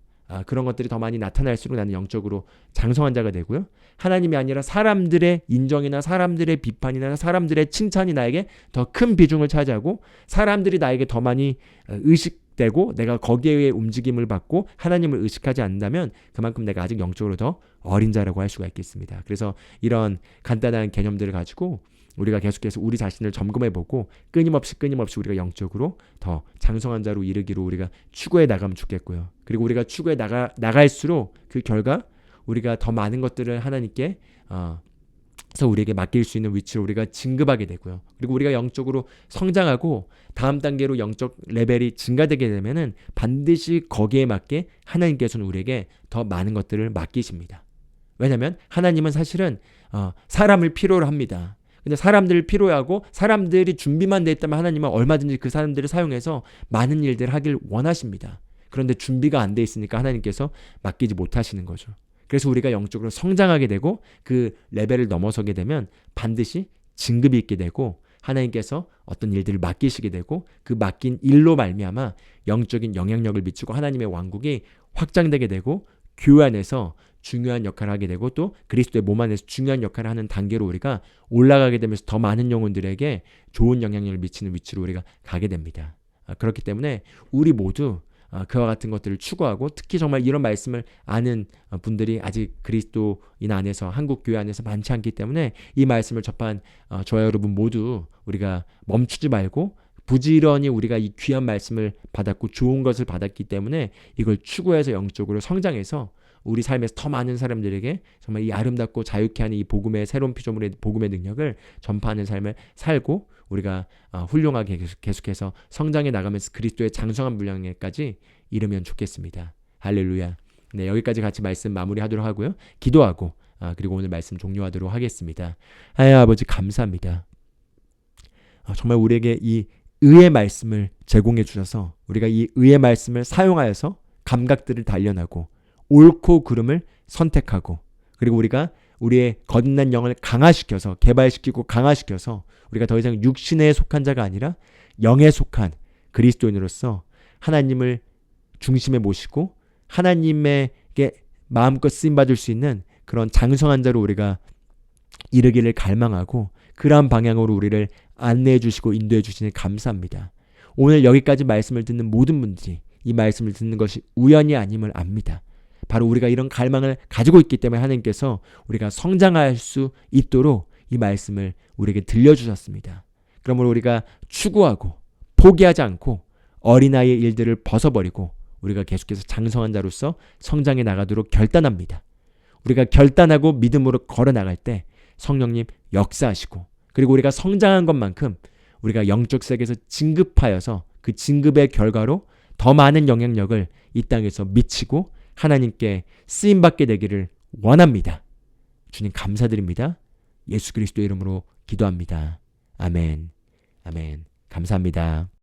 [SPEAKER 1] 그런 것들이 더 많이 나타날수록 나는 영적으로 장성한 자가 되고요. 하나님이 아니라 사람들의 인정이나 사람들의 비판이나 사람들의 칭찬이 나에게 더 큰 비중을 차지하고, 사람들이 나에게 더 많이 의식되고 내가 거기에 움직임을 받고 하나님을 의식하지 않는다면 그만큼 내가 아직 영적으로 더 어린 자라고 할 수가 있겠습니다. 그래서 이런 간단한 개념들을 가지고 우리가 계속해서 우리 자신을 점검해보고 끊임없이 우리가 영적으로 더 장성한 자로 이르기로 우리가 추구해 나가면 좋겠고요. 그리고 우리가 추구해 나갈수록 그 결과 우리가 더 많은 것들을 하나님께 그래서 우리에게 맡길 수 있는 위치로 우리가 진급하게 되고요. 그리고 우리가 영적으로 성장하고 다음 단계로 영적 레벨이 증가되게 되면은 반드시 거기에 맞게 하나님께서는 우리에게 더 많은 것들을 맡기십니다. 왜냐하면 하나님은 사실은 사람을 필요로 합니다. 근데 사람들을 필요하고 사람들이 준비만 돼 있다면 하나님은 얼마든지 그 사람들을 사용해서 많은 일들을 하길 원하십니다. 그런데 준비가 안 돼 있으니까 하나님께서 맡기지 못하시는 거죠. 그래서 우리가 영적으로 성장하게 되고 그 레벨을 넘어서게 되면 반드시 진급이 있게 되고 하나님께서 어떤 일들을 맡기시게 되고 그 맡긴 일로 말미암아 영적인 영향력을 미치고 하나님의 왕국이 확장되게 되고 교회 안에서 중요한 역할을 하게 되고 또 그리스도의 몸 안에서 중요한 역할을 하는 단계로 우리가 올라가게 되면서 더 많은 영혼들에게 좋은 영향력을 미치는 위치로 우리가 가게 됩니다. 그렇기 때문에 우리 모두 그와 같은 것들을 추구하고, 특히 정말 이런 말씀을 아는 분들이 아직 그리스도인 안에서 한국 교회 안에서 많지 않기 때문에 이 말씀을 접한 저와 여러분 모두 우리가 멈추지 말고 부지런히 우리가 이 귀한 말씀을 받았고 좋은 것을 받았기 때문에 이걸 추구해서 영적으로 성장해서 우리 삶에서 더 많은 사람들에게 정말 이 아름답고 자유케 하는 이 복음의 새로운 피조물의 복음의 능력을 전파하는 삶을 살고 우리가 훌륭하게 계속해서 성장해 나가면서 그리스도의 장성한 분량에까지 이르면 좋겠습니다. 할렐루야. 네, 여기까지 같이 말씀 마무리하도록 하고요. 기도하고 그리고 오늘 말씀 종료하도록 하겠습니다. 하나님 아버지 감사합니다. 정말 우리에게 이 의의 말씀을 제공해 주셔서 우리가 이 의의 말씀을 사용하여서 감각들을 단련하고 옳고 그름을 선택하고, 그리고 우리가 우리의 거듭난 영을 강화시켜서 개발시키고 강화시켜서 우리가 더 이상 육신에 속한 자가 아니라 영에 속한 그리스도인으로서 하나님을 중심에 모시고 하나님에게 마음껏 쓰임받을 수 있는 그런 장성한 자로 우리가 이르기를 갈망하고 그러한 방향으로 우리를 안내해 주시고 인도해 주시니 감사합니다. 오늘 여기까지 말씀을 듣는 모든 분들이 이 말씀을 듣는 것이 우연이 아님을 압니다. 바로 우리가 이런 갈망을 가지고 있기 때문에 하나님께서 우리가 성장할 수 있도록 이 말씀을 우리에게 들려주셨습니다. 그러므로 우리가 추구하고 포기하지 않고 어린아이의 일들을 벗어버리고 우리가 계속해서 장성한 자로서 성장해 나가도록 결단합니다. 우리가 결단하고 믿음으로 걸어 나갈 때 성령님 역사하시고, 그리고 우리가 성장한 것만큼 우리가 영적 세계에서 진급하여서 그 진급의 결과로 더 많은 영향력을 이 땅에서 미치고 하나님께 쓰임받게 되기를 원합니다. 주님 감사드립니다. 예수 그리스도의 이름으로 기도합니다. 아멘. 아멘. 감사합니다.